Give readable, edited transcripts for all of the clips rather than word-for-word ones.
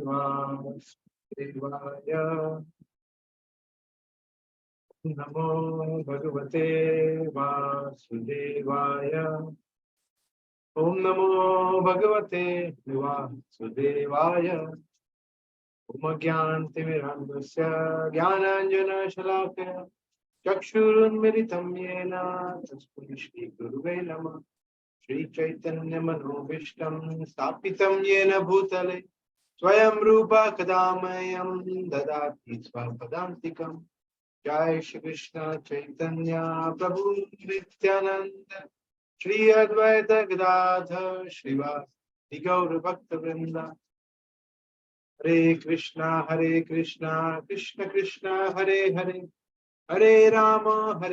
वासुदेवाय। नमो भगवते वासुदेवाय। ओम नमो भगवते वासुदेवाय। ओम ज्ञानतिमिरान्धस्य ज्ञानाञ्जनशलाकया चक्षुरुन्मिलितं येन तस्मै श्रीगुरुवे नमः। श्रीचैतन्यमनोभीष्टं स्थापितं येन भूतले स्वयं रूपा कदा मह्यं ददाति स्वपदान्तिकम्। जय श्री कृष्ण चैतन्य प्रभु नित्यानंद श्री अद्वैत गदाधर श्रीवासदि गौर भक्त वृंद। हरे कृष्णा कृष्ण कृष्ण हरे हरे, हरे राम राम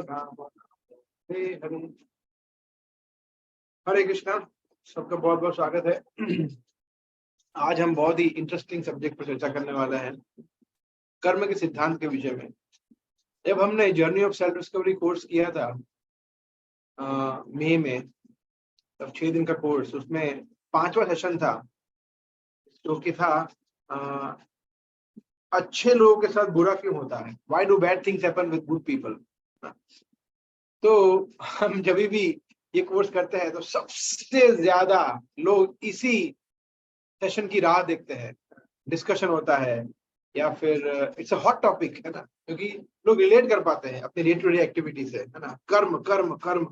राम हरे हरे। हरे कृष्णा, सबका बहुत बहुत स्वागत है। आज हम बहुत ही इंटरेस्टिंग सब्जेक्ट पर चर्चा करने वाले हैं, कर्म के सिद्धांत के विषय में। जब हमने journey of self discovery course किया था मई में, तब 6 दिन का कोर्स, उसमें 5वां सेशन था जो कि था अच्छे लोगों के साथ बुरा क्यों होता है, why do bad things happen with good people. तो हम जब भी ये कोर्स करते हैं तो सबसे ज्यादा लोग इसी सेशन की राह देखते हैं। डिस्कशन होता है या फिर इट्स अ हॉट टॉपिक है ना, क्योंकि लोग रिलेट कर पाते हैं अपने डे टू डे एक्टिविटी से, है ना। कर्म कर्म कर्म,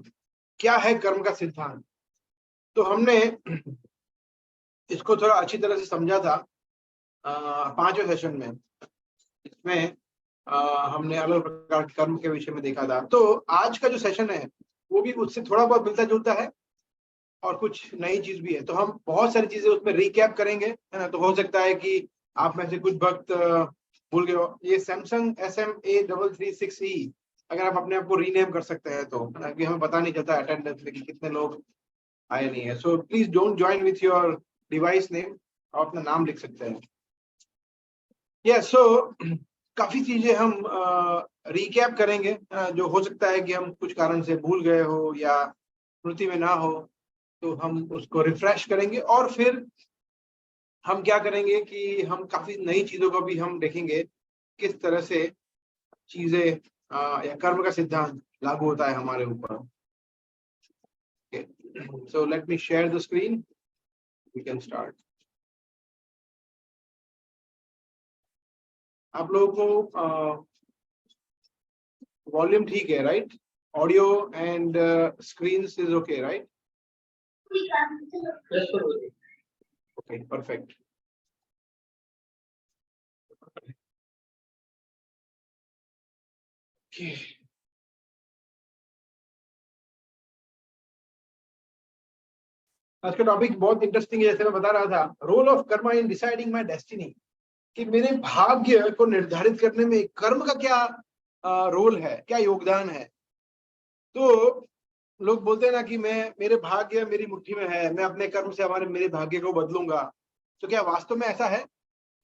क्या है कर्म का सिद्धांत। तो हमने इसको थोड़ा अच्छी तरह से समझा था 5वें सेशन में। इसमें हमने अलग प्रकार के कर्म के विषय में देखा था। तो आज का जो सेशन है वो भी उससे थोड़ा बहुत मिलता जुलता है और कुछ नई चीज भी है। तो हम बहुत सारी चीजें उसमें रिकैप करेंगे, है ना। तो हो सकता है कि आप में से कुछ भक्त भूल गए हो। ये सैमसंग SMA336E, अगर आप अपने आप को रीनेम कर सकते हैं तो, कि हमें पता नहीं चलता अटेंडेंस में कि कितने लोग आए नहीं है। So please don't join with your device name, आप अपना नाम लिख सकते हैं। सो काफी चीजें हम रिकैप करेंगे, जो हो सकता है कि हम कुछ कारण से भूल गए हो या स्मृति में ना हो, तो हम उसको रिफ्रेश करेंगे। और फिर हम क्या करेंगे कि हम काफी नई चीजों को भी हम देखेंगे, किस तरह से चीजें या कर्म का सिद्धांत लागू होता है हमारे ऊपर। So let me share the screen, we can start. आप लोगों को वॉल्यूम ठीक है, right? Audio and screen is okay, right? Okay, perfect. आज का टॉपिक बहुत इंटरेस्टिंग है। जैसे मैं बता रहा था, role of karma in deciding my destiny, कि मेरे भाग्य को निर्धारित करने में कर्म का क्या रोल है, क्या योगदान है। तो लोग बोलते हैं ना कि मेरे भाग्य मेरी मुट्ठी में है, मैं अपने कर्म से मेरे भाग्य को बदलूंगा। तो क्या वास्तव में ऐसा है?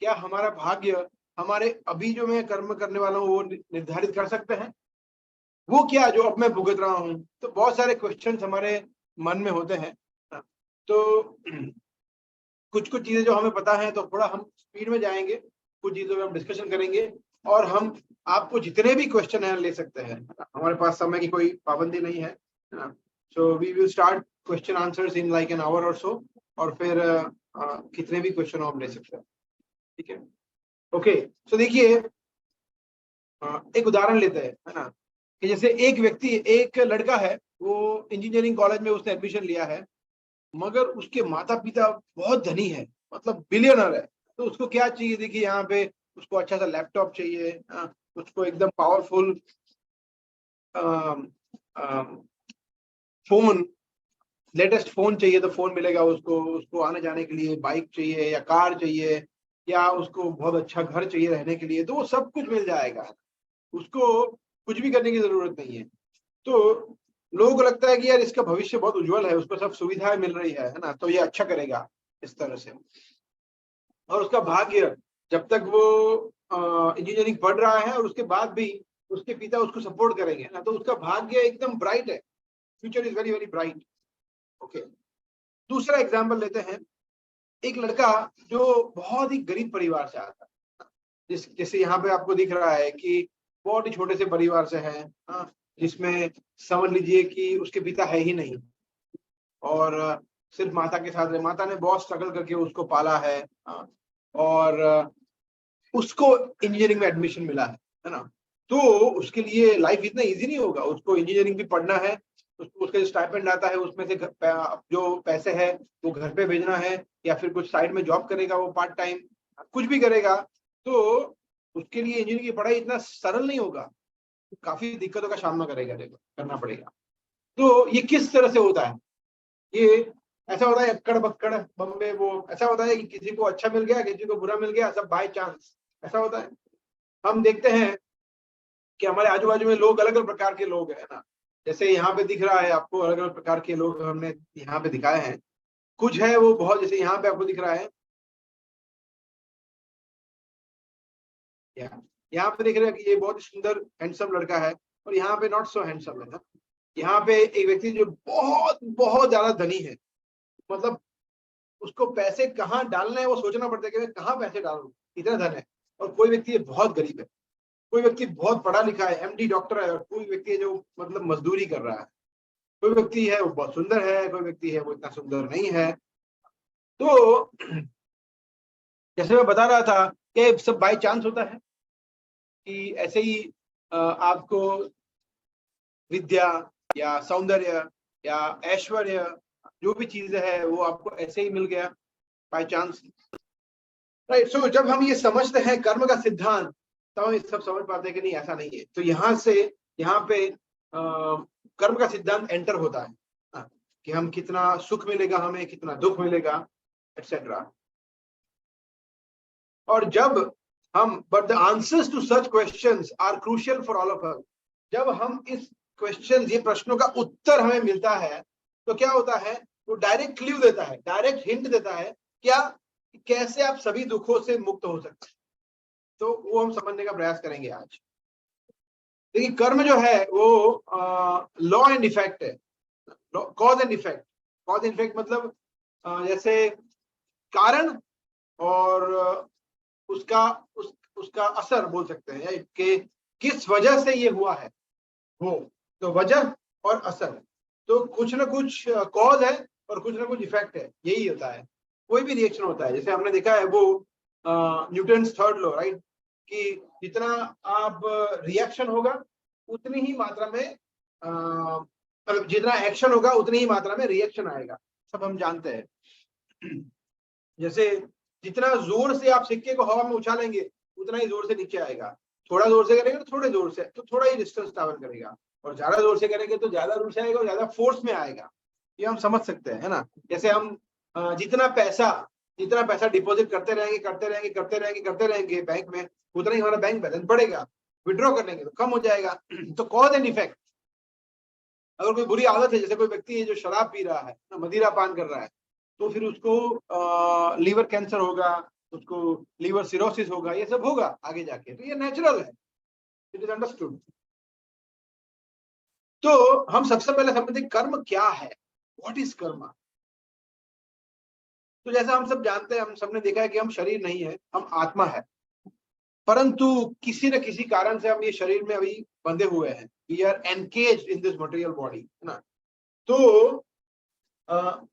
क्या हमारा भाग्य हमारे अभी जो मैं कर्म करने वाला हूँ वो निर्धारित कर सकते हैं? वो क्या जो अब मैं भुगत रहा हूँ? तो बहुत सारे क्वेश्चंस हमारे मन में होते हैं। तो कुछ चीजें जो हमें पता है, तो थोड़ा हम स्पीड में जाएंगे, कुछ चीजों में हम डिस्कशन करेंगे, और हम आपको जितने भी क्वेश्चन है ले सकते हैं। हमारे पास समय की कोई पाबंदी नहीं है। So we will start question answers in like an hour or so, और फिर कितने भी क्वेश्चन हम ले सकते हैं, ठीक है। ओके, सो देखिए, एक उदाहरण लेते हैं, है ना, कि जैसे एक लड़का है, वो इंजीनियरिंग कॉलेज में उसने एडमिशन लिया है, मगर उसके माता पिता बहुत धनी है, मतलब बिलियनर है। तो उसको क्या चाहिए? देखिए यहाँ पे उसको अच्छा सा लैपटॉप चाहिए, उसको एकदम पावरफुल फोन, लेटेस्ट फोन चाहिए, तो फोन मिलेगा उसको। उसको आने जाने के लिए बाइक चाहिए या कार चाहिए, या उसको बहुत अच्छा घर चाहिए रहने के लिए, तो वो सब कुछ मिल जाएगा। उसको कुछ भी करने की जरूरत नहीं है। तो लोगों को लगता है कि यार इसका भविष्य बहुत उज्जवल है, उसको सब सुविधाएं मिल रही है ना, तो ये अच्छा करेगा इस तरह से। और उसका भाग्य, जब तक वो इंजीनियरिंग पढ़ रहा है और उसके बाद भी उसके पिता उसको सपोर्ट करेंगे ना, तो उसका भाग्य एकदम ब्राइट है, future is very very bright. Okay, दूसरा एग्जाम्पल लेते हैं। एक लड़का जो बहुत ही गरीब परिवार से आता है, जैसे यहाँ पे आपको दिख रहा है कि बहुत ही छोटे से परिवार से है, हाँ, जिसमें समझ लीजिए कि उसके पिता है ही नहीं, और सिर्फ माता के साथ रहे। माता ने बहुत स्ट्रगल करके उसको पाला है, हाँ, और उसको इंजीनियरिंग में एडमिशन मिला है ना। तो उसके लिए लाइफ इतना इजी नहीं होगा, उसको इंजीनियरिंग भी पढ़ना है, उसको उसका स्टाइपेंड आता है, उसमें से जो पैसे है वो घर पे भेजना है, या फिर कुछ साइड में जॉब करेगा, वो पार्ट टाइम कुछ भी करेगा। तो उसके लिए इंजीनियरिंग की पढ़ाई इतना सरल नहीं होगा, काफी दिक्कतों का सामना करना पड़ेगा। तो ये किस तरह से होता है? ये ऐसा होता है अक्कड़ बक्कड़ बम्बे, वो ऐसा होता है कि किसी को अच्छा मिल गया, किसी को बुरा मिल गया, सब बाय चांस ऐसा होता है। हम देखते हैं कि हमारे आजू बाजू में लोग अलग अलग प्रकार के लोग हैं ना, जैसे यहाँ पे दिख रहा है आपको, अलग अलग प्रकार के लोग हमने यहाँ पे दिखाए हैं। कुछ है वो बहुत, जैसे यहाँ पे आपको दिख रहा है, यहाँ पे दिख रहा है कि ये बहुत सुंदर हैंडसम लड़का है, और यहाँ पे नॉट सो हैंडसम है ना। यहाँ पे एक व्यक्ति जो बहुत बहुत ज्यादा धनी है, मतलब उसको पैसे कहाँ डालने हैं वो सोचना पड़ता है कि मैं कहाँ पैसे डालूं, इतना धन है। और कोई व्यक्ति बहुत गरीब है, कोई व्यक्ति बहुत पढ़ा लिखा है, एमडी डॉक्टर है, और कोई व्यक्ति है जो मतलब मजदूरी कर रहा है। कोई व्यक्ति है वो बहुत सुंदर है, कोई व्यक्ति है वो इतना सुंदर नहीं है। तो जैसे मैं बता रहा था कि सब बाय चांस होता है, कि ऐसे ही आपको विद्या या सौंदर्य या ऐश्वर्य, जो भी चीज है वो आपको ऐसे ही मिल गया बाय चांस, राइट। सो जब हम ये समझते हैं कर्म का सिद्धांत, तब हम ये सब समझ पाते हैं कि नहीं, ऐसा नहीं है। तो यहाँ से यहाँ पे कर्म का सिद्धांत एंटर होता है, कि हम कितना सुख मिलेगा, हमें कितना दुख मिलेगा, एटसेट्रा। और जब हम but the answers to such questions are crucial for all of us. जब हम इस क्वेश्चन, ये प्रश्नों का उत्तर हमें मिलता है, तो क्या होता है, वो डायरेक्ट क्लू देता है, डायरेक्ट हिंट देता है, क्या कैसे आप सभी दुखों से मुक्त हो सकते हैं। तो वो हम समझने का प्रयास करेंगे आज। देखिए, कर्म जो है वो लॉ एंड इफेक्ट है, cause and effect. Cause and effect मतलब जैसे कारण और उसका असर बोल सकते हैं, कि किस वजह से ये हुआ है वो। तो वजह और असर, तो कुछ ना कुछ कॉज है और कुछ ना कुछ इफेक्ट है, यही होता है। कोई भी रिएक्शन होता है, जैसे हमने देखा है वो न्यूटन्स थर्ड लॉ, राइट, कि जितना आप रिएक्शन होगा उतनी ही मात्रा में जितना एक्शन होगा उतनी ही मात्रा में रिएक्शन आएगा, सब हम जानते हैं। जैसे जितना जोर से आप सिक्के को हवा में उछालेंगे उतना ही जोर से नीचे आएगा, थोड़ा जोर से करेंगे तो थोड़े जोर से, तो थोड़ा ही डिस्टेंस ट्रैवल करेगा, और ज्यादा जोर से करेंगे तो ज्यादा दूर से आएगा और ज्यादा फोर्स में आएगा। ये हम समझ सकते हैं, है ना। जैसे हम जितना पैसा डिपॉजिट करते रहेंगे बैंक में, उतना ही हमारा बैंक बैलेंस बढ़ेगा, विड्रॉ कर लेंगे तो कम हो जाएगा। तो कॉज एंड इफेक्ट। अगर कोई बुरी आदत है, जैसे कोई व्यक्ति है जो शराब पी रहा है, मदिरा पान कर रहा है, तो फिर उसको लीवर कैंसर होगा, उसको लीवर सिरोसिस होगा, ये सब होगा आगे जाके। तो ये नेचुरल है, इट इज अंडरस्टूड। तो हम सबसे पहले समझते कर्म क्या है, व्हाट इज कर्म। तो जैसा हम सब जानते हैं, हम सबने देखा है कि हम शरीर नहीं है, हम आत्मा है, परंतु किसी न किसी कारण से हम ये शरीर में अभी बंधे हुए हैं। We are engaged in this material body, है ना। तो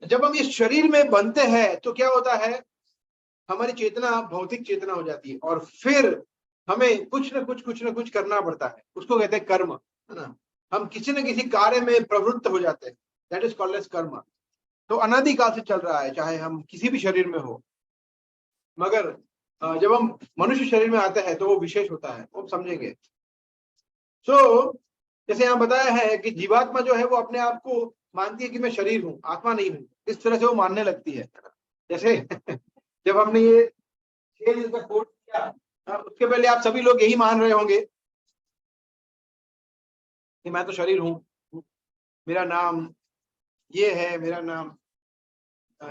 जब हम इस शरीर में बनते हैं तो क्या होता है, हमारी चेतना भौतिक चेतना हो जाती है, और फिर हमें कुछ ना कुछ करना पड़ता है, उसको कहते हैं कर्म, है ना। हम किसी न किसी कार्य में प्रवृत्त हो जाते हैं, दैट इज कॉल्ड एज कर्म। तो अनादिकाल से चल रहा है, चाहे हम किसी भी शरीर में हो, मगर जब हम मनुष्य शरीर में आते हैं तो वो विशेष होता है, वो समझेंगे। सो जैसे यहाँ बताया है कि जीवात्मा जो है वो अपने आप को मानती है कि मैं शरीर हूँ, आत्मा नहीं हूँ, इस तरह से वो मानने लगती है। जैसे जब हमने ये 6 दिन का कोर्स किया, उसके पहले आप सभी लोग यही मान रहे होंगे कि मैं तो शरीर हूँ, मेरा नाम ये है, मेरा नाम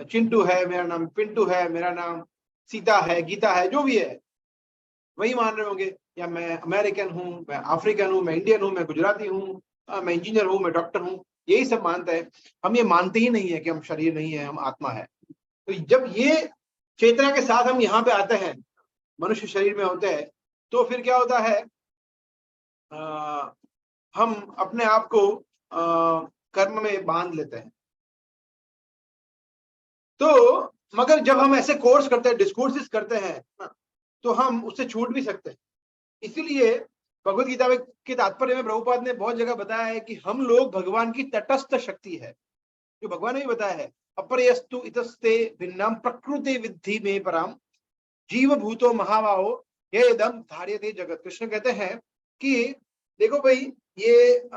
चिंटू है, मेरा नाम पिंटू है, मेरा नाम सीता है, गीता है, जो भी है वही मान रहे होंगे। या मैं अमेरिकन हूँ, मैं अफ्रीकन हूँ, मैं इंडियन हूँ, मैं गुजराती हूँ, मैं इंजीनियर हूँ, मैं डॉक्टर हूँ, यही सब मानते हैं। हम ये मानते ही नहीं है कि हम शरीर नहीं है, हम आत्मा है। तो जब ये चेतना के साथ हम यहाँ पे आते हैं, मनुष्य शरीर में होते हैं, तो फिर क्या होता है, हम अपने आप को कर्म में बांध लेते हैं। तो मगर जब हम ऐसे कोर्स करते हैं, डिस्कोर्सेस करते हैं, तो हम उससे छूट भी सकते हैं। इसीलिए भगवत गीता में के तात्पर्य में प्रभुपाद ने बहुत जगह बताया है कि हम लोग भगवान की तटस्थ शक्ति है, जो भगवान ने भी बताया है, अपरयस्तु इतस्ते भिन्नम प्रकृति विद्धि में पराम जीव भूतो महावाहो ये इदम धार्यते जगत। कृष्ण कहते हैं कि देखो भाई, ये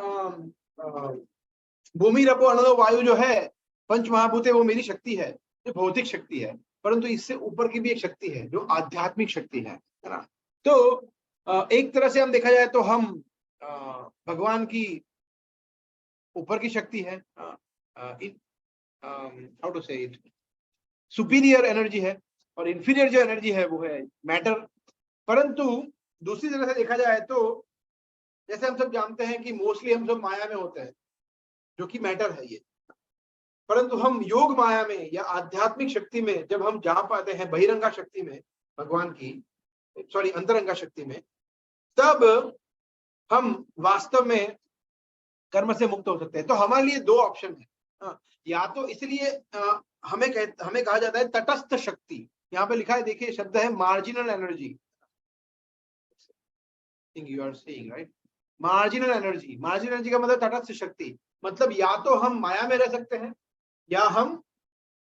भूमि रपो अनलो वायु जो है, पंच महाभूत है, वो मेरी शक्ति है, जो भौतिक शक्ति है, परंतु इससे ऊपर की भी एक शक्ति है जो आध्यात्मिक शक्ति है ना। तो एक तरह से हम देखा जाए तो हम भगवान की ऊपर की शक्ति है, हाउ टू से इट, सुपीरियर एनर्जी है, और इंफीरियर जो एनर्जी है वो है मैटर। परंतु दूसरी तरह से देखा जाए तो जैसे हम सब जानते हैं कि मोस्टली हम सब माया में होते हैं, जो कि मैटर है ये, परंतु हम योग माया में या आध्यात्मिक शक्ति में जब हम जा पाते हैं, बहिरंगा शक्ति में, भगवान की सॉरी अंतरंगा शक्ति में, तब हम वास्तव में कर्म से मुक्त हो सकते हैं। तो हमारे लिए दो ऑप्शन है, या तो इसलिए हमें कहा जाता है तटस्थ शक्ति। यहाँ पे लिखा है, देखिए शब्द है marginal energy, you are saying right, marginal energy. Marginal energy का मतलब तटस्थ शक्ति, मतलब या तो हम माया में रह सकते हैं, या हम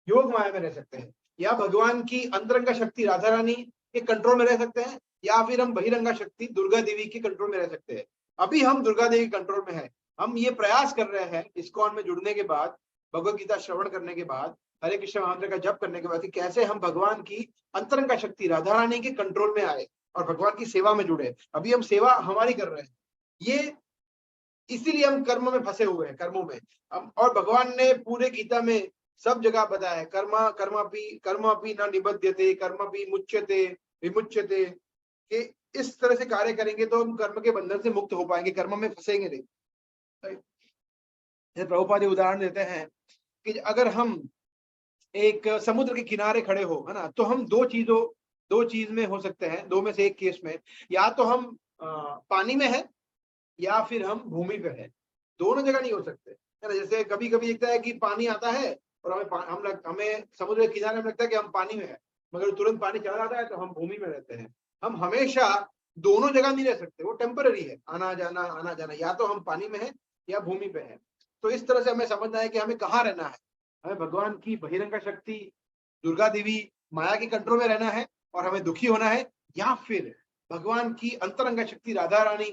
योग माया में रह सकते हैं, या भगवान की अंतरंगा शक्ति राधा रानी के कंट्रोल में रह सकते हैं, या फिर हम बहिरंगा शक्ति दुर्गा देवी के कंट्रोल में रह सकते हैं। अभी हम दुर्गा देवी कंट्रोल में है। हम ये प्रयास कर रहे हैं इस्कॉन में जुड़ने के बाद, भगवत गीता श्रवण करने के बाद, हरे कृष्ण मंत्र का जप करने के बाद, कि कैसे हम भगवान की अंतरंगा शक्ति राधा रानी के कंट्रोल में आए और भगवान की सेवा में जुड़े। अभी हम सेवा हमारी कर रहे हैं, ये इसीलिए हम कर्म में फंसे हुए हैं, कर्मों में। और भगवान ने पूरे गीता में सब जगह बताया है, कर्मापि न निबध्यते कर्मापि मुच्यते विमुच्यते, कि इस तरह से कार्य करेंगे तो हम कर्म के बंधन से मुक्त हो पाएंगे, कर्म में फंसेंगे नहीं। प्रभुपाद उदाहरण देते हैं कि अगर हम एक समुद्र के किनारे खड़े हो, है ना, तो हम दो चीज में हो सकते हैं, दो में से एक केस में, या तो हम पानी में है या फिर हम भूमि पे है, दोनों जगह नहीं हो सकते, है ना। जैसे कभी कभी लगता है कि पानी आता है और हमें समुद्र के किनारे में लगता है कि हम पानी में है, मगर तुरंत पानी चला जाता है तो हम भूमि में रहते हैं। हम हमेशा दोनों जगह नहीं रह सकते, वो टेम्पररी है, आना जाना, या तो हम पानी में है या भूमि पे है। तो इस तरह से हमें समझना है कि हमें कहाँ रहना है। हमें भगवान की बहिरंगा शक्ति दुर्गा देवी माया के कंट्रोल में रहना है और हमें दुखी होना है, या फिर भगवान की अंतरंगा शक्ति राधा रानी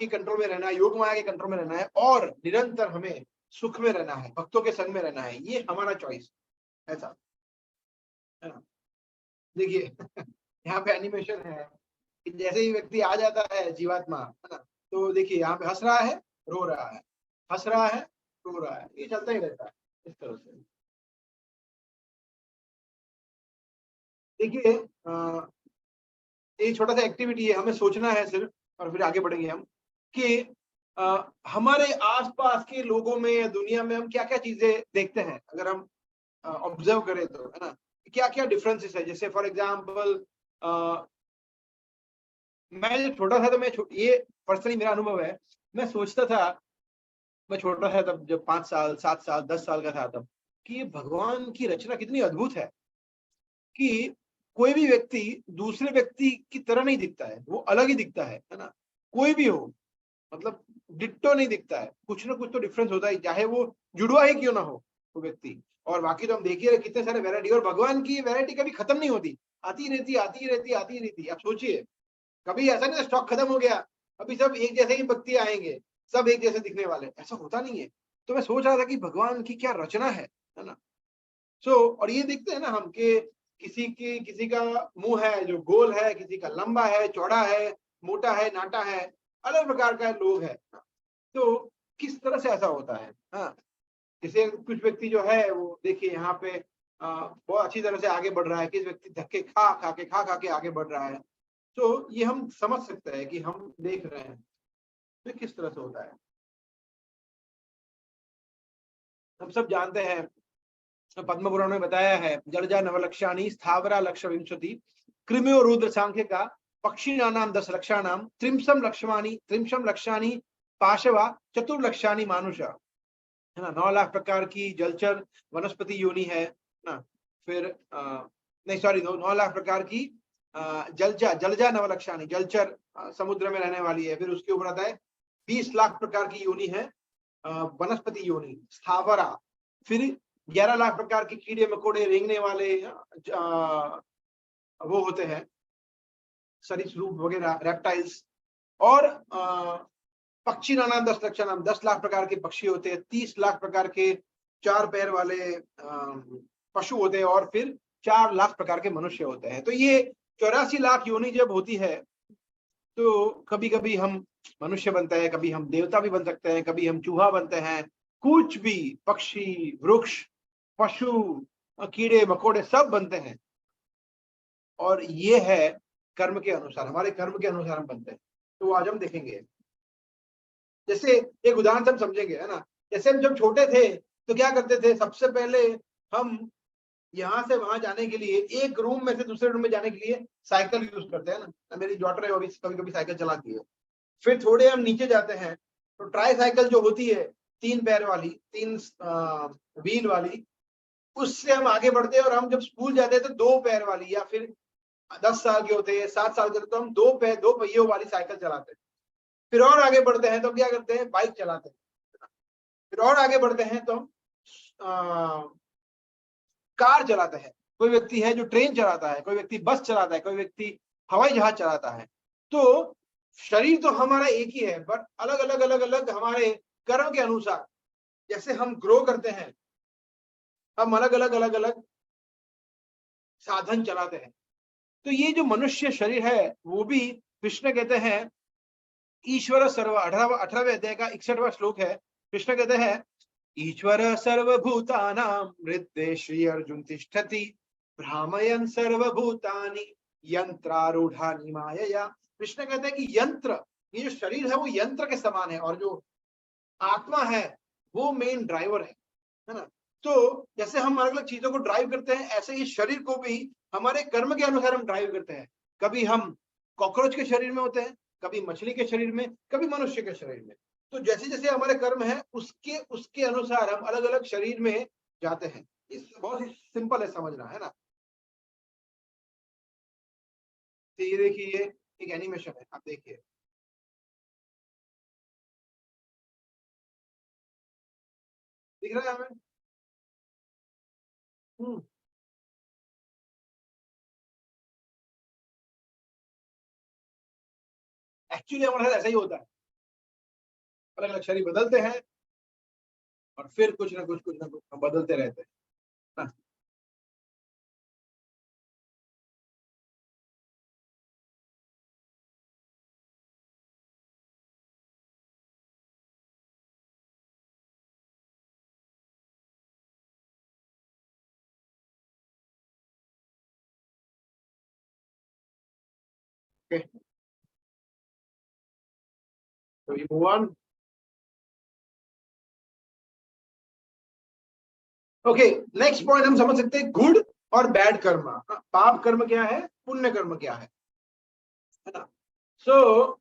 के कंट्रोल में रहना है, योग माया के कंट्रोल में रहना है, और निरंतर हमें सुख में रहना है, भक्तों के संग में रहना है। ये हमारा चॉइस ऐसा है ना। देखिए यहाँ पे एनिमेशन है कि जैसे ही व्यक्ति आ जाता है जीवात्मा, है ना, तो देखिए यहाँ पे हंस रहा है, रो रहा है, हंस रहा है, रो रहा है, ये चलता ही रहता है इस तरह से। देखिए ये छोटा सा एक्टिविटी है, हमें सोचना है सिर्फ, और फिर आगे बढ़ेंगे हम, कि हमारे आसपास के लोगों में या दुनिया में हम क्या क्या चीजें देखते हैं, अगर हम ऑब्जर्व करें तो, है ना, क्या क्या डिफरेंसेस है। जैसे फॉर एग्जांपल मैं जब छोटा था तो ये पर्सनली मेरा अनुभव है, मैं सोचता था, मैं छोटा था तब, जब 5 साल 7 साल 10 साल का था तब, कि ये भगवान की रचना कितनी अद्भुत है कि कोई भी व्यक्ति दूसरे व्यक्ति की तरह नहीं दिखता है, वो अलग ही दिखता है ना। कोई भी हो, मतलब डिट्टो नहीं दिखता है, कुछ ना कुछ तो डिफरेंस होता है, चाहे वो जुड़वा ही क्यों ना हो वो व्यक्ति। और बाकी तो हम देखिए रहे कितने सारे वैरायटी, और भगवान की वैरायटी कभी खत्म नहीं होती, आती रहती आती रहती आती रहती। आप सोचिए, कभी ऐसा नहीं स्टॉक खत्म हो गया, अभी सब एक जैसे ही व्यक्ति आएंगे, सब एक जैसे दिखने वाले, ऐसा होता नहीं है। तो मैं सोच रहा था कि भगवान की क्या रचना है ना। और ये देखते हैं ना हम कि किसी का मुंह है जो गोल है, किसी का लंबा है, चौड़ा है, मोटा है, नाटा है, अलग प्रकार का लोग है। तो किस तरह से ऐसा होता है, हाँ। जैसे कुछ व्यक्ति जो है वो देखिए यहाँ पे बहुत अच्छी तरह से आगे बढ़ रहा है, किस व्यक्ति धक्के खा के आगे बढ़ रहा है। तो ये हम समझ सकते हैं कि हम देख रहे हैं तो किस तरह से होता है। हम सब जानते हैं पद्म पुराण में बताया है, जलजा नवलक्षाणी स्थावरा लक्ष विंशति कृम्यो रुद्र सांख्य का पक्षी नाम 10 लक्षाणाम त्रिंशम लक्षाणी पाशवा चतुर्लक्षाणी मानुष, है ना। 9 लाख प्रकार की जलचर वनस्पति योनि है ना। फिर नहीं सॉरी 9 लाख प्रकार की जलजा नवलक्षाणी जलचर समुद्र में रहने वाली है। फिर उसके ऊपर आता है 20 लाख प्रकार की योनि है वनस्पति योनि स्थावरा। फिर 11 लाख प्रकार के कीड़े मकोड़े रेंगने वाले वो होते हैं सरीसृप वगैरह रेप्टाइल्स। और पक्षी नाम 10 लक्षाणाम 10 लाख प्रकार के पक्षी होते हैं। 30 लाख प्रकार के 4 पैर वाले पशु होते हैं। और फिर 4 लाख प्रकार के मनुष्य होते हैं। तो ये 84 लाख योनि जब होती है तो कभी कभी हम मनुष्य बनते हैं, कभी हम देवता भी बन सकते हैं, कभी हम चूहा बनते हैं, कुछ भी पक्षी वृक्ष पशु कीड़े मकोड़े सब बनते हैं। और ये है कर्म के अनुसार, हमारे कर्म के अनुसार हम बनते हैं। तो आज हम देखेंगे, जैसे एक उदाहरण से हम समझेंगे, है ना। जैसे हम जब छोटे थे तो क्या करते थे, सबसे पहले हम यहाँ से वहां जाने के लिए, एक रूम में से दूसरे रूम में जाने के लिए साइकिल यूज करते हैं ना। मेरी डॉटर है, अभी कभी कभी साइकिल चलाती है। फिर थोड़े हम नीचे जाते हैं तो ट्राई साइकिल जो होती है 3 पैर वाली 3 व्हील वाली, उससे हम आगे बढ़ते हैं। और हम जब स्कूल जाते हैं तो 2 पैर वाली, या फिर 10 साल के होते हैं 7 साल के होते तो हम 2 पहियों वाली साइकिल चलाते हैं। फिर और आगे बढ़ते हैं तो क्या करते हैं, बाइक चलाते हैं। फिर और आगे बढ़ते हैं तो हम कार चलाते हैं। कोई व्यक्ति है जो ट्रेन चलाता है, कोई व्यक्ति बस चलाता है, कोई व्यक्ति हवाई जहाज चलाता है। तो शरीर तो हमारा एक ही है, बट अलग अलग हमारे कर्म के अनुसार जैसे हम ग्रो करते हैं, हम अलग अलग साधन चलाते हैं। तो ये जो मनुष्य शरीर है वो भी कृष्ण कहते हैं ईश्वर सर्व 18वें अध्याय का 61वां श्लोक है। कृष्ण कहते हैं ईश्वर सर्वभूतानां हृदये श्री अर्जुन तिष्ठति भ्रामयन् सर्वभूतानि यंत्रारूढ़ानि मायया। कृष्ण कहते हैं कि यंत्र, ये जो शरीर है वो यंत्र के समान है, और जो आत्मा है वो मेन ड्राइवर है ना। तो जैसे हम अलग अलग चीजों को ड्राइव करते हैं, ऐसे ही शरीर को भी हमारे कर्म के अनुसार हम ड्राइव करते हैं। कभी हम कॉकरोच के शरीर में होते हैं, कभी मछली के शरीर में, कभी मनुष्य के शरीर में। तो जैसे जैसे हमारे कर्म है उसके अनुसार हम अलग अलग शरीर में जाते हैं। इस बहुत ही सिंपल है समझना, है ना। तो ये देखिए एक एनिमेशन है, आप देखिए। दिख रहा है हमें? एक्चुअली हमारे साथ ऐसा ही होता है, अलग अलग शरीर बदलते हैं और फिर कुछ ना कुछ हम बदलते रहते हैं ना। ओके, तो ये move on. Okay, next point हम समझ सकते हैं गुड और बैड कर्म। पाप कर्म क्या है, पुण्य कर्म क्या है ना। सो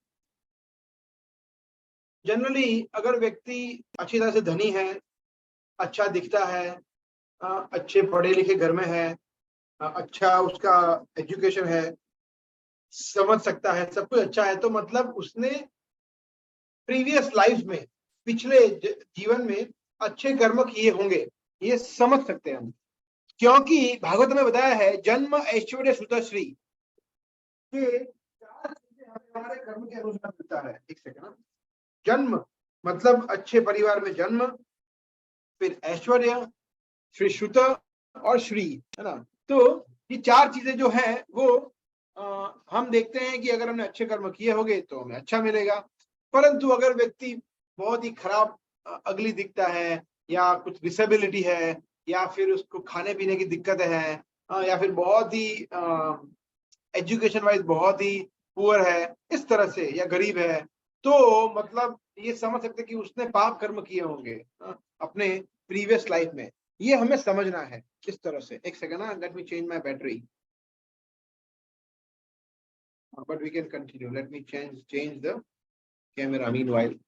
जनरली अगर व्यक्ति अच्छी तरह से धनी है, अच्छा दिखता है, अच्छे पढ़े लिखे घर में है, अच्छा उसका एजुकेशन है, समझ सकता है, सब कुछ अच्छा है, तो मतलब उसने प्रीवियस लाइफ में, पिछले जीवन में अच्छे कर्म किए होंगे, ये समझ सकते हैं हम। क्योंकि भागवत में बताया है जन्म ऐश्वर्य सुत श्री के 4 चीजें हमारे कर्म के अनुसार मिलता है। एक सेकंड, जन्म मतलब अच्छे परिवार में जन्म, फिर ऐश्वर्य, श्री श्रुत और श्री, है ना। तो ये 4 चीजें जो है वो हम देखते हैं कि अगर हमने अच्छे कर्म किए होंगे तो हमें अच्छा मिलेगा। परंतु अगर व्यक्ति बहुत ही खराब अगली दिखता है, या कुछ डिसेबिलिटी है, या फिर उसको खाने पीने की दिक्कत है, या फिर बहुत ही एजुकेशन वाइज बहुत ही पुअर है, इस तरह से, या गरीब है, तो मतलब ये समझ सकते कि उसने पाप कर्म किए होंगे अपने प्रीवियस लाइफ में। ये हमें समझना है किस तरह से। एक सेकंड ना, let me change my battery, but we can continue. Let me change the camera meanwhile.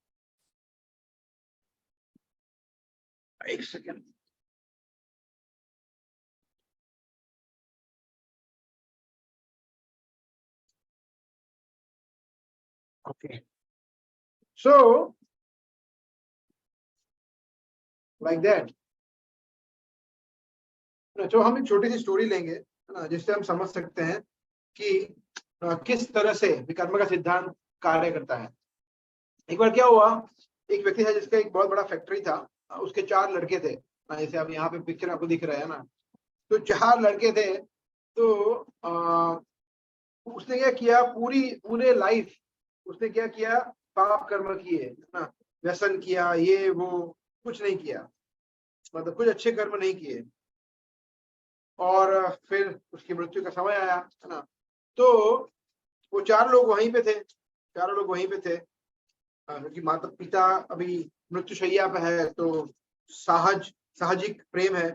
एक second. Okay, so like that. तो हम एक छोटी सी स्टोरी लेंगे, है ना, जिससे हम समझ सकते हैं कि किस तरह से विकर्म का सिद्धांत कार्य करता है। एक बार क्या हुआ, एक व्यक्ति था जिसका एक बहुत बड़ा फैक्ट्री था। उसके 4 लड़के थे। जैसे अब यहाँ पे पिक्चर आपको दिख रहा है ना, तो 4 लड़के थे। तो उसने क्या किया, पूरे लाइफ उसने क्या किया, पाप कर्म किए, है ना, व्यसन किया, ये वो, कुछ नहीं किया, मतलब कुछ अच्छे कर्म नहीं किए। और फिर उसकी मृत्यु का समय आया, है ना। तो वो 4 लोग वहीं पे थे, चारों लोग वहीं पे थे, क्योंकि माता पिता अभी मृत्युशैया पे है, तो साहजिक प्रेम है।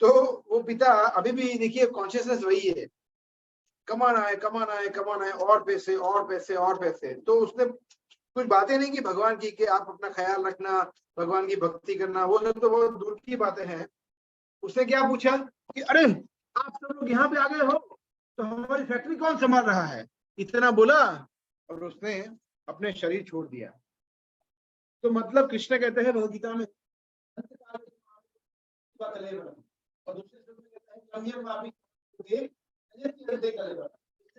तो वो पिता अभी भी देखिए कॉन्शियसनेस वही है, कमाना है, कमाना है, कमाना है, और पैसे और पैसे और पैसे। तो उसने कुछ बातें नहीं की भगवान की कि आप अपना ख्याल रखना, भगवान की भक्ति करना, वो सब तो बहुत दूर की बातें हैं। उसने क्या पूछा कि अरे आप सब लोग यहाँ पे आ गए हो, तो हमारी फैक्ट्री कौन संभाल रहा है, इतना बोला, और उसने अपने शरीर छोड़ दिया। तो मतलब कृष्ण कहते हैं भगवद गीता में, और दूसरे शब्द में कहता है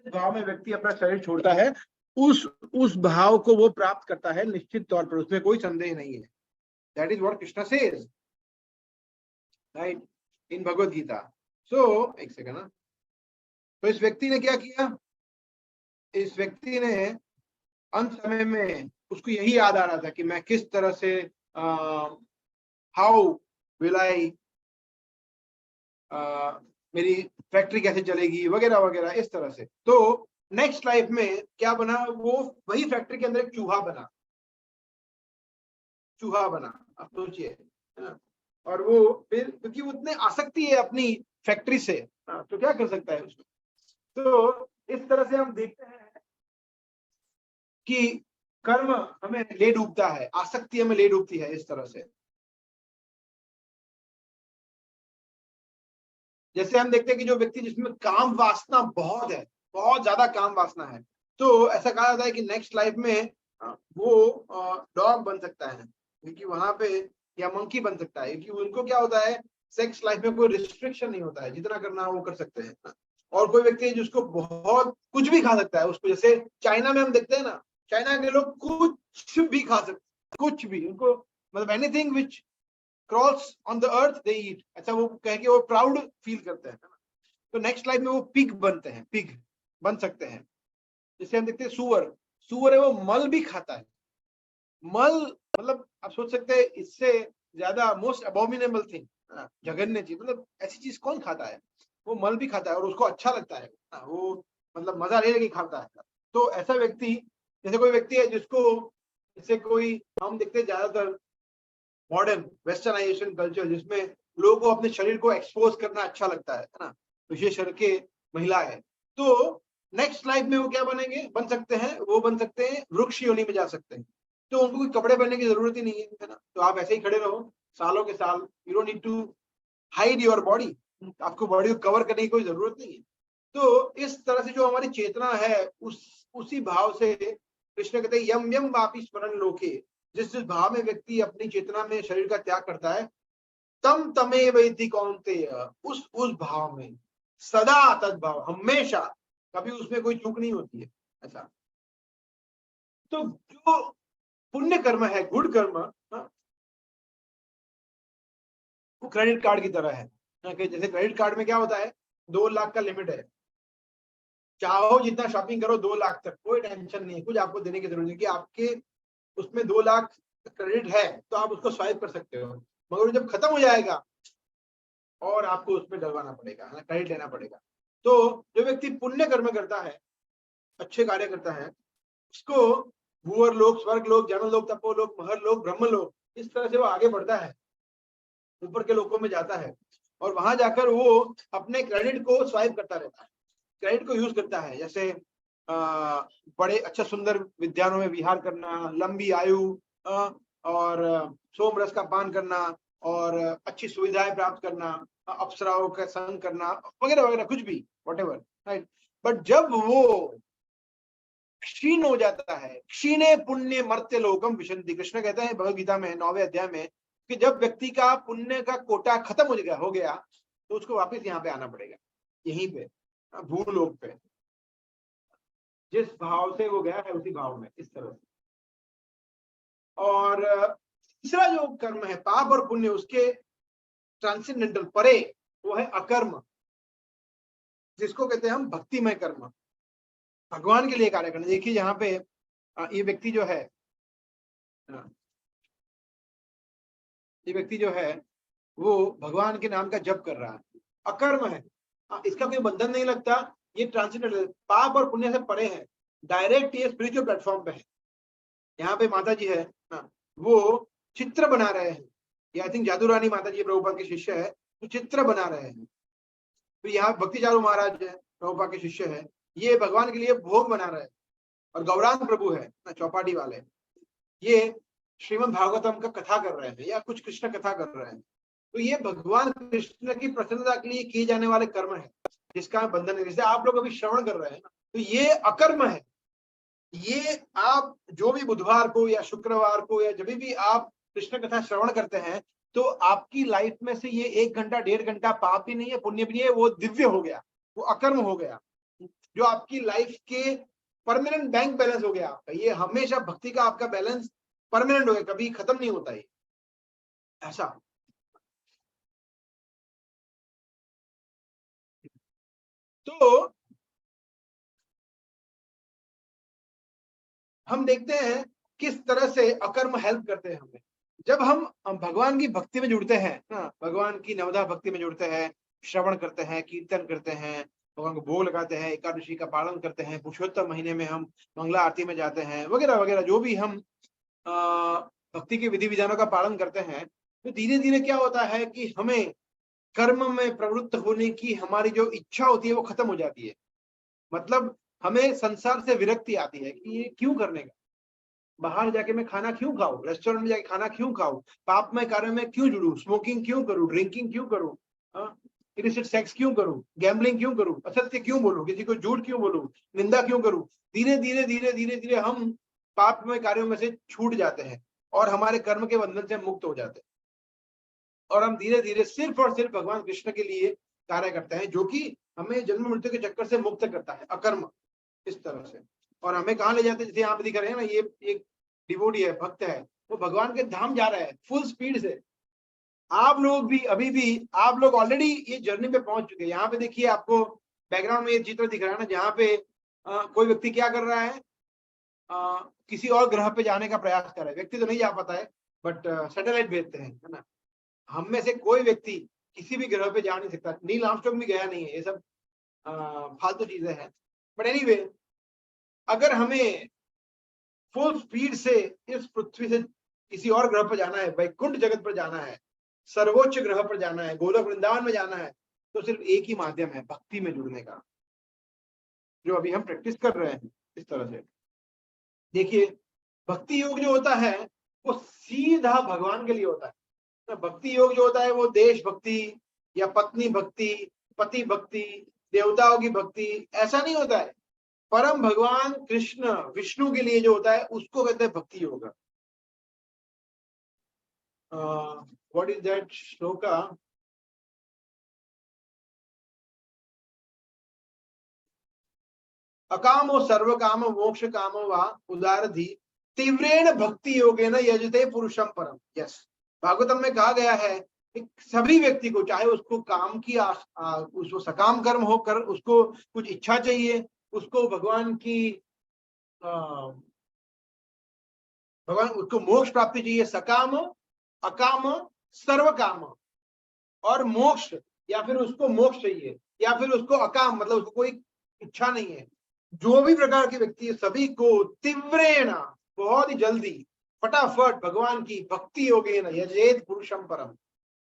भाव में व्यक्ति अपना शरीर छोड़ता है, उस भाव को वो प्राप्त करता है निश्चित तौर पर, उसमें कोई संदेह नहीं है। That is what Krishna says, right, in Bhagavad Gita. So एक सेकंड ना, तो इस व्यक्ति ने क्या किया, इस व्यक्ति ने अंत समय में उसको यही याद आ रहा था कि मैं किस तरह से हाउ विल आई, मेरी फैक्ट्री कैसे चलेगी, वगैरह वगैरह इस तरह से। तो नेक्स्ट लाइफ में क्या बना, वो वही फैक्ट्री के अंदर एक चूहा बना, आप सोचिए, है ना। और वो फिर क्योंकि उतने आसक्ति है अपनी फैक्ट्री से, तो क्या कर सकता है उसमें। तो इस तरह से हम देखते हैं कि कर्म हमें ले डूबता है, आसक्ति हमें ले डूबती है इस तरह से। जैसे हम देखते हैं कि जो व्यक्ति जिसमें काम वासना बहुत है, बहुत ज्यादा काम वासना है, तो ऐसा कहा जाता है कि नेक्स्ट लाइफ में वो डॉग बन सकता है, क्योंकि वहां पे, या मंकी बन सकता है, क्योंकि उनको क्या होता है, सेक्स लाइफ में कोई रिस्ट्रिक्शन नहीं होता है, जितना करना हो वो कर सकते हैं। और कोई व्यक्ति है जिसको बहुत कुछ भी खा सकता है उसको, जैसे चाइना में हम देखते हैं ना, चाइना के लोग कुछ भी खा सकते, कुछ भी, उनको मतलब anything which crawls on the earth they eat, अच्छा वो कह के वो प्राउड फील करते हैं। तो नेक्स्ट लाइफ में वो पिग बनते हैं, पिग बन सकते हैं। जैसे हम देखते हैं सुअर, सुअर है वो मल भी खाता है। मल मतलब आप सोच सकते हैं इससे ज्यादा मोस्ट अबोमिनेबल थिंग, जघन्य चीज, मतलब ऐसी चीज कौन खाता है, वो मल भी खाता है और उसको अच्छा लगता है, वो मतलब मजा ले लेके खाता है। तो ऐसा व्यक्ति, जैसे कोई व्यक्ति है जिसको, जैसे कोई, हम देखते हैं ज्यादातर मॉडर्न वेस्टर्नाइजेशन कल्चर जिसमें लोगों को अपने शरीर को एक्सपोज करना अच्छा लगता है ना, विशेष करके महिला है। तो नेक्स्ट लाइफ में वो क्या बनेंगे, बन सकते हैं, वो बन सकते हैं वृक्ष योनि में जा सकते हैं। तो उनको कोई कपड़े पहनने की जरूरत ही नहीं है ना, तो आप ऐसे ही खड़े रहो सालों के साल, you don't need to hide your body, आपको बॉडी को कवर करने की कोई जरूरत नहीं है। तो इस तरह से जो हमारी चेतना है, उसी भाव से कृष्ण कहते हैं यम यम वापि स्मरण लोके, जिस भाव में व्यक्ति अपनी चेतना में शरीर का त्याग करता है, तम तमे वेति कौन्तेय, उस भाव में सदा तद्भाव, हमेशा, कभी उसमें कोई चूक नहीं होती है। ऐसा तो जो पुण्य कर्म है, गुड कर्म, वो क्रेडिट कार्ड की तरह है। कि जैसे क्रेडिट कार्ड में क्या होता है, 2 लाख का लिमिट है, चाहो जितना शॉपिंग करो 2 लाख तक, कोई टेंशन नहीं है, कुछ आपको देने की जरूरत नहीं, कि आपके उसमें 2 लाख क्रेडिट है तो आप उसको स्वाइप कर सकते हो। मगर जब खत्म हो जाएगा और आपको उसमें डलवाना पड़ेगा, क्रेडिट लेना पड़ेगा। तो जो व्यक्ति पुण्य कर्म करता है, अच्छे कार्य करता है, उसको भूवर लोक, स्वर्ग लोक, जन लोक, तपो लोक, महर लोक, ब्रह्म लोक, इस तरह से वो आगे बढ़ता है। ऊपर के लोकों में जाता है और वहां जाकर वो अपने क्रेडिट को स्वाइप करता रहता है, क्रेडिट को यूज करता है, जैसे बड़े अच्छा सुंदर विद्यालयों में विहार करना, लंबी आयु और सोम रस का पान करना और अच्छी सुविधाएं प्राप्त करना, अप्सराओं का संग करना वगैरह वगैरह, कुछ भी व्हाटएवर, राइट। बट जब वो क्षीण हो जाता है, क्षीणे पुण्य मर्त्य लोकम विशंति, कृष्ण कहते हैं भगवद गीता में 9वें अध्याय में कि जब व्यक्ति का पुण्य का कोटा खत्म हो गया तो उसको वापस यहाँ पे आना पड़ेगा, यहीं पे भूलोक पे, जिस भाव से वो गया है उसी भाव में, इस तरह से। और तीसरा जो कर्म है पाप और पुण्य, उसके ट्रांसेंडेंटल परे, वो है अकर्म, जिसको कहते हैं हम भक्तिमय कर्म, भगवान के लिए कार्य करना। देखिए यहाँ पे ये व्यक्ति जो है, ये व्यक्ति जो है वो भगवान के नाम का जप कर रहा है, अकर्म है, इसका कोई बंधन नहीं लगता, ये ट्रांसेंडेंटल, पाप और पुण्य से परे है, डायरेक्ट ये स्पिरिचुअल प्लेटफॉर्म पे है। यहाँ पे माता जी है, वो चित्र बना रहे हैं, ये आई थिंक जादू रानी माता जी प्रभुपाद के शिष्य है, तो चित्र बना रहे हैं। तो यहाँ भक्ति चारू महाराज है, प्रभुपाद के शिष्य है, ये भगवान के लिए भोग बना रहे हैं। और गौरांग प्रभु है ना, चौपाटी वाले, ये श्रीमद् भागवतम का कथा कर रहे हैं या कुछ कृष्ण कथा कर रहे हैं। तो ये भगवान कृष्ण की प्रसन्नता के लिए किए जाने वाले कर्म है, जिसका बंधन है। जैसे आप लोग अभी श्रवण कर रहे हैं ना, तो ये अकर्म है। ये आप जो भी बुधवार को या शुक्रवार को या जब भी आप कृष्ण कथा श्रवण करते हैं, तो आपकी लाइफ में से ये 1 घंटा 1.5 घंटा पाप भी नहीं है, पुण्य भी नहीं है, वो दिव्य हो गया, वो अकर्म हो गया, जो आपकी लाइफ के परमानेंट बैंक बैलेंस हो गया आपका। ये हमेशा भक्ति का आपका बैलेंस परमानेंट हो गया, कभी खत्म नहीं होता है ऐसा। तो हम देखते हैं किस तरह से अकर्म हेल्प करते हैं हमें। जब हम भगवान की भक्ति में जुड़ते हैं ना, भगवान की नवदा भक्ति में जुड़ते हैं, श्रवण करते हैं, कीर्तन करते हैं, भगवान को भोग लगाते हैं, एकादशी का पालन करते हैं, पुरुषोत्तम महीने में हम मंगला आरती में जाते हैं, वगैरह वगैरह, जो भी हम भक्ति के विधि विधानों का पालन करते हैं, तो धीरे धीरे क्या होता है कि हमें कर्म में प्रवृत्त होने की हमारी जो इच्छा होती है वो खत्म हो जाती है। मतलब हमें संसार से विरक्ति आती है कि ये क्यों करने का, बाहर जाके मैं खाना क्यों खाऊं, रेस्टोरेंट में जाके खाना क्यों खाऊं, पापमय कार्य में क्यों जुड़ूं, स्मोकिंग क्यों करूं, ड्रिंकिंग क्यों करूं, इलिसिट सेक्स क्यों करूं, गैम्बलिंग क्यों करूं, असत्य क्यों बोलूं, किसी को झूठ क्यों बोलूं, निंदा क्यों करूं। धीरे धीरे धीरे धीरे धीरे हम पापमय कार्यों में से छूट जाते हैं और हमारे कर्म के बंधन से मुक्त हो जाते हैं, और हम धीरे धीरे सिर्फ और सिर्फ भगवान कृष्ण के लिए कार्य करते हैं, जो कि हमें जन्म मृत्यु के चक्कर से मुक्त करता है, अकर्म, इस तरह से। और हमें कहाँ ले जाते हैं, जैसे यहाँ पे दिख रहे हैं ना, ये एक डिवोटी है, भक्त है, वो भगवान के धाम जा रहा है फुल स्पीड से। आप लोग भी अभी भी, आप लोग ऑलरेडी ये जर्नी पे पहुंच चुके हैं। यहाँ पे देखिए, आपको बैकग्राउंड में ये चित्र दिख रहा है ना, जहाँ पे कोई व्यक्ति क्या कर रहा है, किसी और ग्रह पे जाने का प्रयास कर रहा है। व्यक्ति तो नहीं जा पाता है, बट सैटेलाइट भेजते हैं, है ना। हम में से कोई व्यक्ति किसी भी ग्रह पे जा नहीं सकता, नील आर्मस्ट्रांग भी गया नहीं है, ये सब फालतू चीजें हैं। बट एनीवे, अगर हमें फुल स्पीड से इस पृथ्वी से किसी और ग्रह पर जाना है, वैकुंठ जगत पर जाना है, सर्वोच्च ग्रह पर जाना है, गोलोक वृंदावन में जाना है, तो सिर्फ एक ही माध्यम है, भक्ति में जुड़ने का, जो अभी हम प्रैक्टिस कर रहे हैं इस तरह से। देखिए, भक्ति योग जो होता है वो सीधा भगवान के लिए होता है। भक्ति योग जो होता है वो देश भक्ति या पत्नी भक्ति, पति भक्ति, देवताओं की भक्ति, ऐसा नहीं होता है। परम भगवान कृष्ण विष्णु के लिए जो होता है उसको कहते हैं bhakti yoga. What is that shloka? अकामो सर्व काम मोक्ष कामो वा उदारधि तीव्रेण भक्ति योगेन यजते पुरुषम परम। यस, भागवतम में कहा गया है कि सभी व्यक्ति को, चाहे उसको काम की उसको सकाम कर्म होकर उसको कुछ इच्छा चाहिए, उसको भगवान की भगवान उसको मोक्ष प्राप्ति चाहिए, सकाम अकाम सर्व काम, और मोक्ष, या फिर उसको मोक्ष चाहिए, या फिर उसको अकाम मतलब उसको कोई इच्छा नहीं है, जो भी प्रकार के व्यक्ति है सभी को तीव्रेण, बहुत ही जल्दी, फटाफट भगवान की भक्ति योगेन यजेत पुरुषम परम,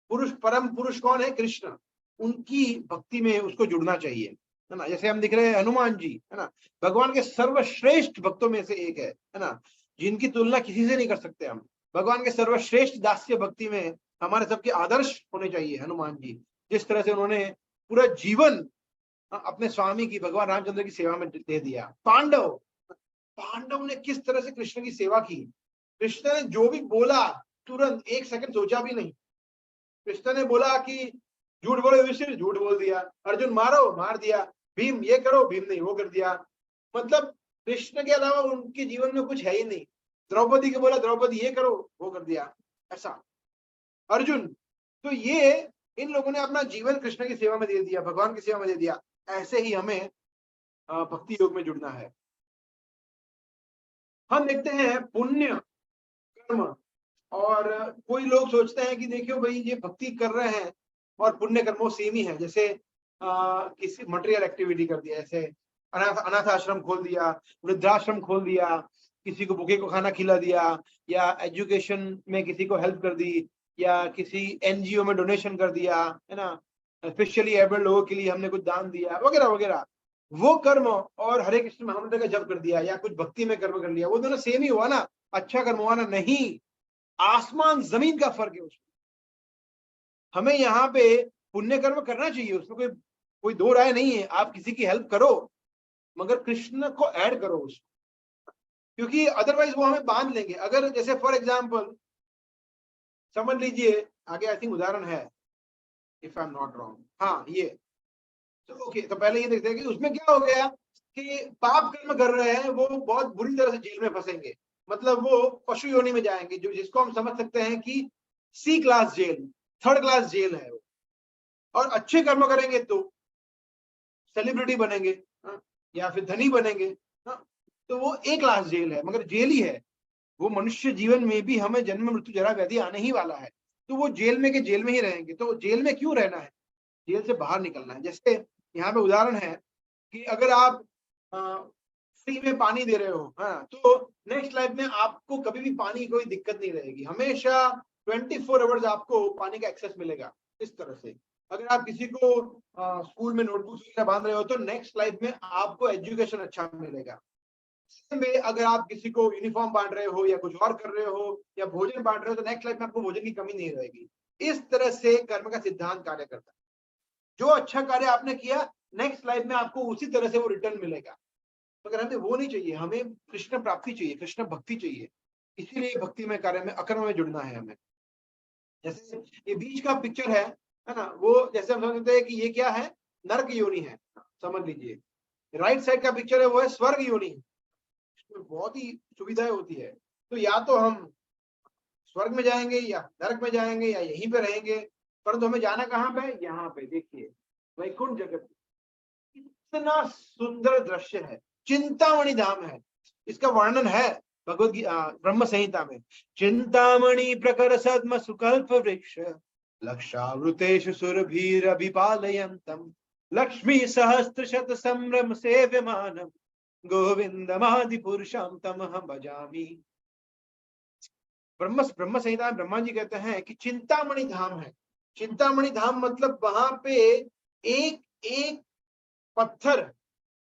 पुरुष, परम पुरुष कौन है? कृष्ण। उनकी भक्ति में उसको जुड़ना चाहिए, है ना। जैसे हम दिख रहे हैं हनुमान जी, है ना, भगवान के सर्वश्रेष्ठ भक्तों में से एक है ना, जिनकी तुलना किसी से नहीं कर सकते हम। भगवान के सर्वश्रेष्ठ दास्य भक्ति में हमारे सबके आदर्श होने चाहिए हनुमान जी। जिस तरह से उन्होंने पूरा जीवन अपने स्वामी की, भगवान रामचंद्र की सेवा में दे दिया। पांडव, पांडव ने किस तरह से कृष्ण की सेवा की। कृष्ण ने जो भी बोला तुरंत, एक सेकंड सोचा भी नहीं। कृष्ण ने बोला कि झूठ बोलो युधिष्ठिर, झूठ बोल दिया। अर्जुन मारो, मार दिया। भीम ये करो, भीम ने वो कर दिया। मतलब कृष्ण के अलावा उनके जीवन में कुछ है ही नहीं। द्रौपदी को बोला द्रौपदी ये करो, वो कर दिया। ऐसा अर्जुन, तो ये इन लोगों ने अपना जीवन कृष्ण की सेवा में दे दिया, भगवान की सेवा में दे दिया। ऐसे ही हमें भक्ति योग में जुड़ना है। हम देखते हैं पुण्य कर्म, और कोई लोग सोचते हैं कि देखियो भाई ये भक्ति कर रहे हैं और पुण्य कर्मों सेम ही है। जैसे किसी मटेरियल एक्टिविटी कर दिया, जैसे अनाथ आश्रम खोल दिया, वृद्धाश्रम खोल दिया, किसी को भूखे को खाना खिला दिया, या एजुकेशन में किसी को हेल्प कर दी, या किसी एनजीओ में डोनेशन कर दिया, है ना, स्पेशली एबल्ड लोगों के लिए हमने कुछ दान दिया, वगैरह वगैरह। वो कर्म और हरे कृष्ण महामंत्र का जप कर दिया, या कुछ भक्ति में कर्म कर लिया, वो दोनों सेम ही हुआ ना? अच्छा कर्म हुआ ना? नहीं, आसमान जमीन का फर्क है उसमें। हमें यहाँ पे पुण्य कर्म करना चाहिए, उसमें कोई कोई दो राय नहीं है। आप किसी की हेल्प करो, मगर कृष्ण को ऐड करो उसमें, क्योंकि अदरवाइज वो हमें बांध लेंगे। अगर जैसे फॉर एग्जाम्पल समझ लीजिए, आगे आई थिंक उदाहरण है, if I am not wrong, हाँ ये तो ओके। तो पहले ये देखते हैं कि उसमें क्या हो गया कि पाप कर्म कर रहे हैं, वो बहुत बुरी तरह से जेल में फंसेंगे। मतलब वो पशु योनि में जाएंगे, जो जिसको हम समझ सकते हैं कि C class jail, third class jail है वो। और अच्छे कर्म करेंगे तो सेलिब्रिटी बनेंगे, हाँ, या फिर धनी बनेंगे, हाँ, तो वो ए क्लास जेल है, मगर जेल ही है वो। मनुष्य जीवन में भी हमें जन्म मृत्यु जरा व्याधि आने ही वाला है, तो वो जेल में के जेल में ही रहेंगे। तो जेल में क्यों रहना है? जेल से बाहर निकलना है। जैसे यहाँ पे उदाहरण है कि अगर आप फ्री में पानी दे रहे हो, हाँ, तो नेक्स्ट लाइफ में आपको कभी भी पानी की कोई दिक्कत नहीं रहेगी। हमेशा 24 आवर्स आपको पानी का एक्सेस मिलेगा। इस तरह से अगर आप किसी को स्कूल में नोटबुक वगैरह बांध रहे हो, तो नेक्स्ट लाइफ में आपको एजुकेशन अच्छा मिलेगा। में अगर आप किसी को यूनिफॉर्म बांट रहे हो, या कुछ और कर रहे हो, या भोजन बांट रहे हो, तो नेक्स्ट लाइफ में आपको भोजन की कमी नहीं रहेगी। इस तरह से कर्म का सिद्धांत कार्य करता है। जो अच्छा कार्य आपने किया, नेक्स्ट लाइफ में आपको उसी तरह से वो रिटर्न मिलेगा। मगर हमें वो नहीं चाहिए, हमें कृष्ण प्राप्ति चाहिए, कृष्ण भक्ति चाहिए। इसीलिए भक्ति में कार्य में अकर्म में जुड़ना है हमें। जैसे ये बीच का पिक्चर है ना, वो जैसे हम समझते हैं कि ये क्या है, नरक योनि है, समझ लीजिए। राइट साइड का पिक्चर है, वो है स्वर्ग योनि। इसमें बहुत ही सुविधाएं होती है। तो या तो हम स्वर्ग में जाएंगे, या नरक में जाएंगे, या यहीं पे रहेंगे। परंतु हमें जाना कहाँ पे? यहाँ पे देखिए, वैकुंठ जगत। इतना सुंदर दृश्य है, चिंतामणि धाम है। इसका वर्णन है भगवद गीता ब्रह्म संहिता में। चिंतामणि प्रकर सद्म सुकल्प वृक्ष, लक्षावृतेषु सुरभिरभिपालयन्तम्, लक्ष्मी सहस्त्र शत संभ्रम सेव्यमानम्, गोविंदमादि पुरुषम तमहं भजामि। ब्रह्म संहिता में ब्रह्मा जी कहते हैं कि चिंतामणि धाम है। चिंतामणि धाम मतलब वहां पे एक एक पत्थर,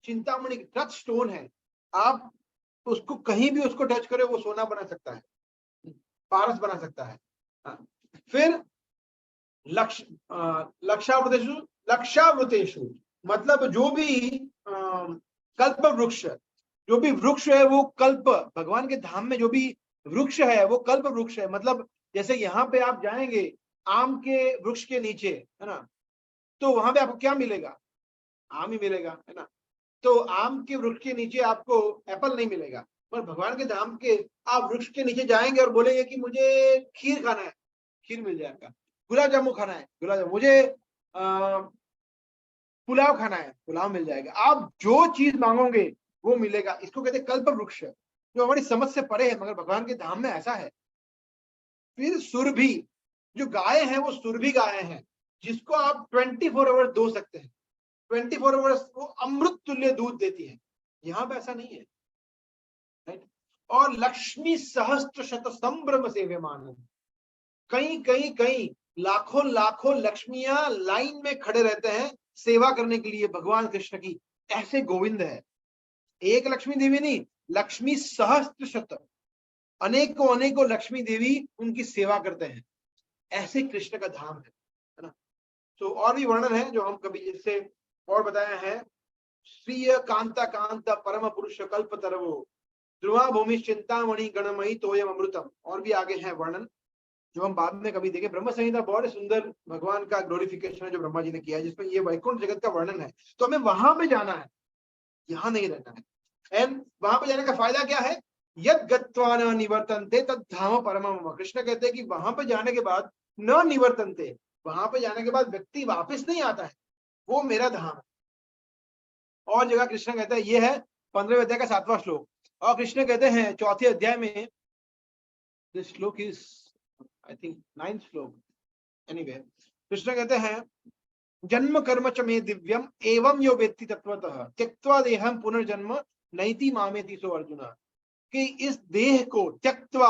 चिंतामणि टच स्टोन है, आप उसको कहीं भी उसको टच करें, वो सोना बना सकता है, पारस बना सकता है। फिर लक्षावृतेषु, लक्षावृतेषु मतलब जो भी कल्प वृक्ष, जो भी वृक्ष है वो कल्प, भगवान के धाम में जो भी वृक्ष है वो कल्प वृक्ष है। मतलब जैसे यहाँ पे आप जाएंगे आम के वृक्ष के नीचे, है ना, तो वहां पे आपको क्या मिलेगा? आम ही मिलेगा, है ना। तो आम के वृक्ष के नीचे आपको एप्पल नहीं मिलेगा। पर भगवान के धाम के आप वृक्ष के नीचे जाएंगे और बोलेंगे कि मुझे खीर खाना है, खीर मिल जाएगा। गुलाब जामुन खाना है, गुलाब जामुन। मुझे पुलाव खाना है, पुलाव मिल जाएगा। आप जो चीज मांगोगे वो मिलेगा। इसको कहते हैं कल्प वृक्ष, जो हमारी समझ से परे है, मगर भगवान के धाम में ऐसा है। फिर सुरभि, जो गाय है वो सुरभि गाय है, जिसको आप 24 आवर्स दो सकते हैं। 24 आवर्स वो अमृत तुल्य दूध देती है। यहाँ पे ऐसा नहीं है, राइट। और लक्ष्मी सहस्त्र शत संभ्रम सेव्यमान, कहीं कहीं कहीं लाखों लाखों लक्ष्मियां लाइन में खड़े रहते हैं सेवा करने के लिए भगवान कृष्ण की। ऐसे गोविंद है, एक लक्ष्मी देवी नहीं, लक्ष्मी सहस्त्र शत, अनेकों अनेकों लक्ष्मी देवी उनकी सेवा करते हैं। ऐसे कृष्ण का धाम है ना। तो और भी वर्णन है जो हम कभी जैसे और बताया है, श्रीय कांता कांता परम पुरुष कल्प तरवो ध्रुवा भूमि चिंतामणि गणमयी तोयम अमृतम। और भी आगे है वर्णन जो हम बाद में कभी देखें। ब्रह्म संहिता बहुत सुंदर भगवान का ग्लोरिफिकेशन है जो ब्रह्मा जी ने किया है, जिसमें ये वैकुंठ जगत का वर्णन है। तो हमें वहां पे जाना है, यहाँ नहीं रहना है। एंड वहां पे जाने का फायदा क्या है, यद गत्वा न निवर्तन्ते तद धाम परमम मम। कृष्ण कहते हैं कि वहां पे जाने के बाद न निवर्तन्ते, वहां पे जाने के बाद व्यक्ति वापस नहीं आता है, वो मेरा धाम है। और जगह कृष्ण कहते हैं, ये है 15वें अध्याय का 7वां श्लोक। और कृष्ण कहते हैं 4थे अध्याय में, दिस श्लोक इज आई थिंक 9th श्लोक, एनीवे कृष्ण कहते हैं जन्म कर्म च मे दिव्यम एवं यो वेत्ति तत्वतः त्यक्त्वा देहम पुनर्जन्म नैति मामेति सो अर्जुन। कि इस देह को त्यक्त्वा,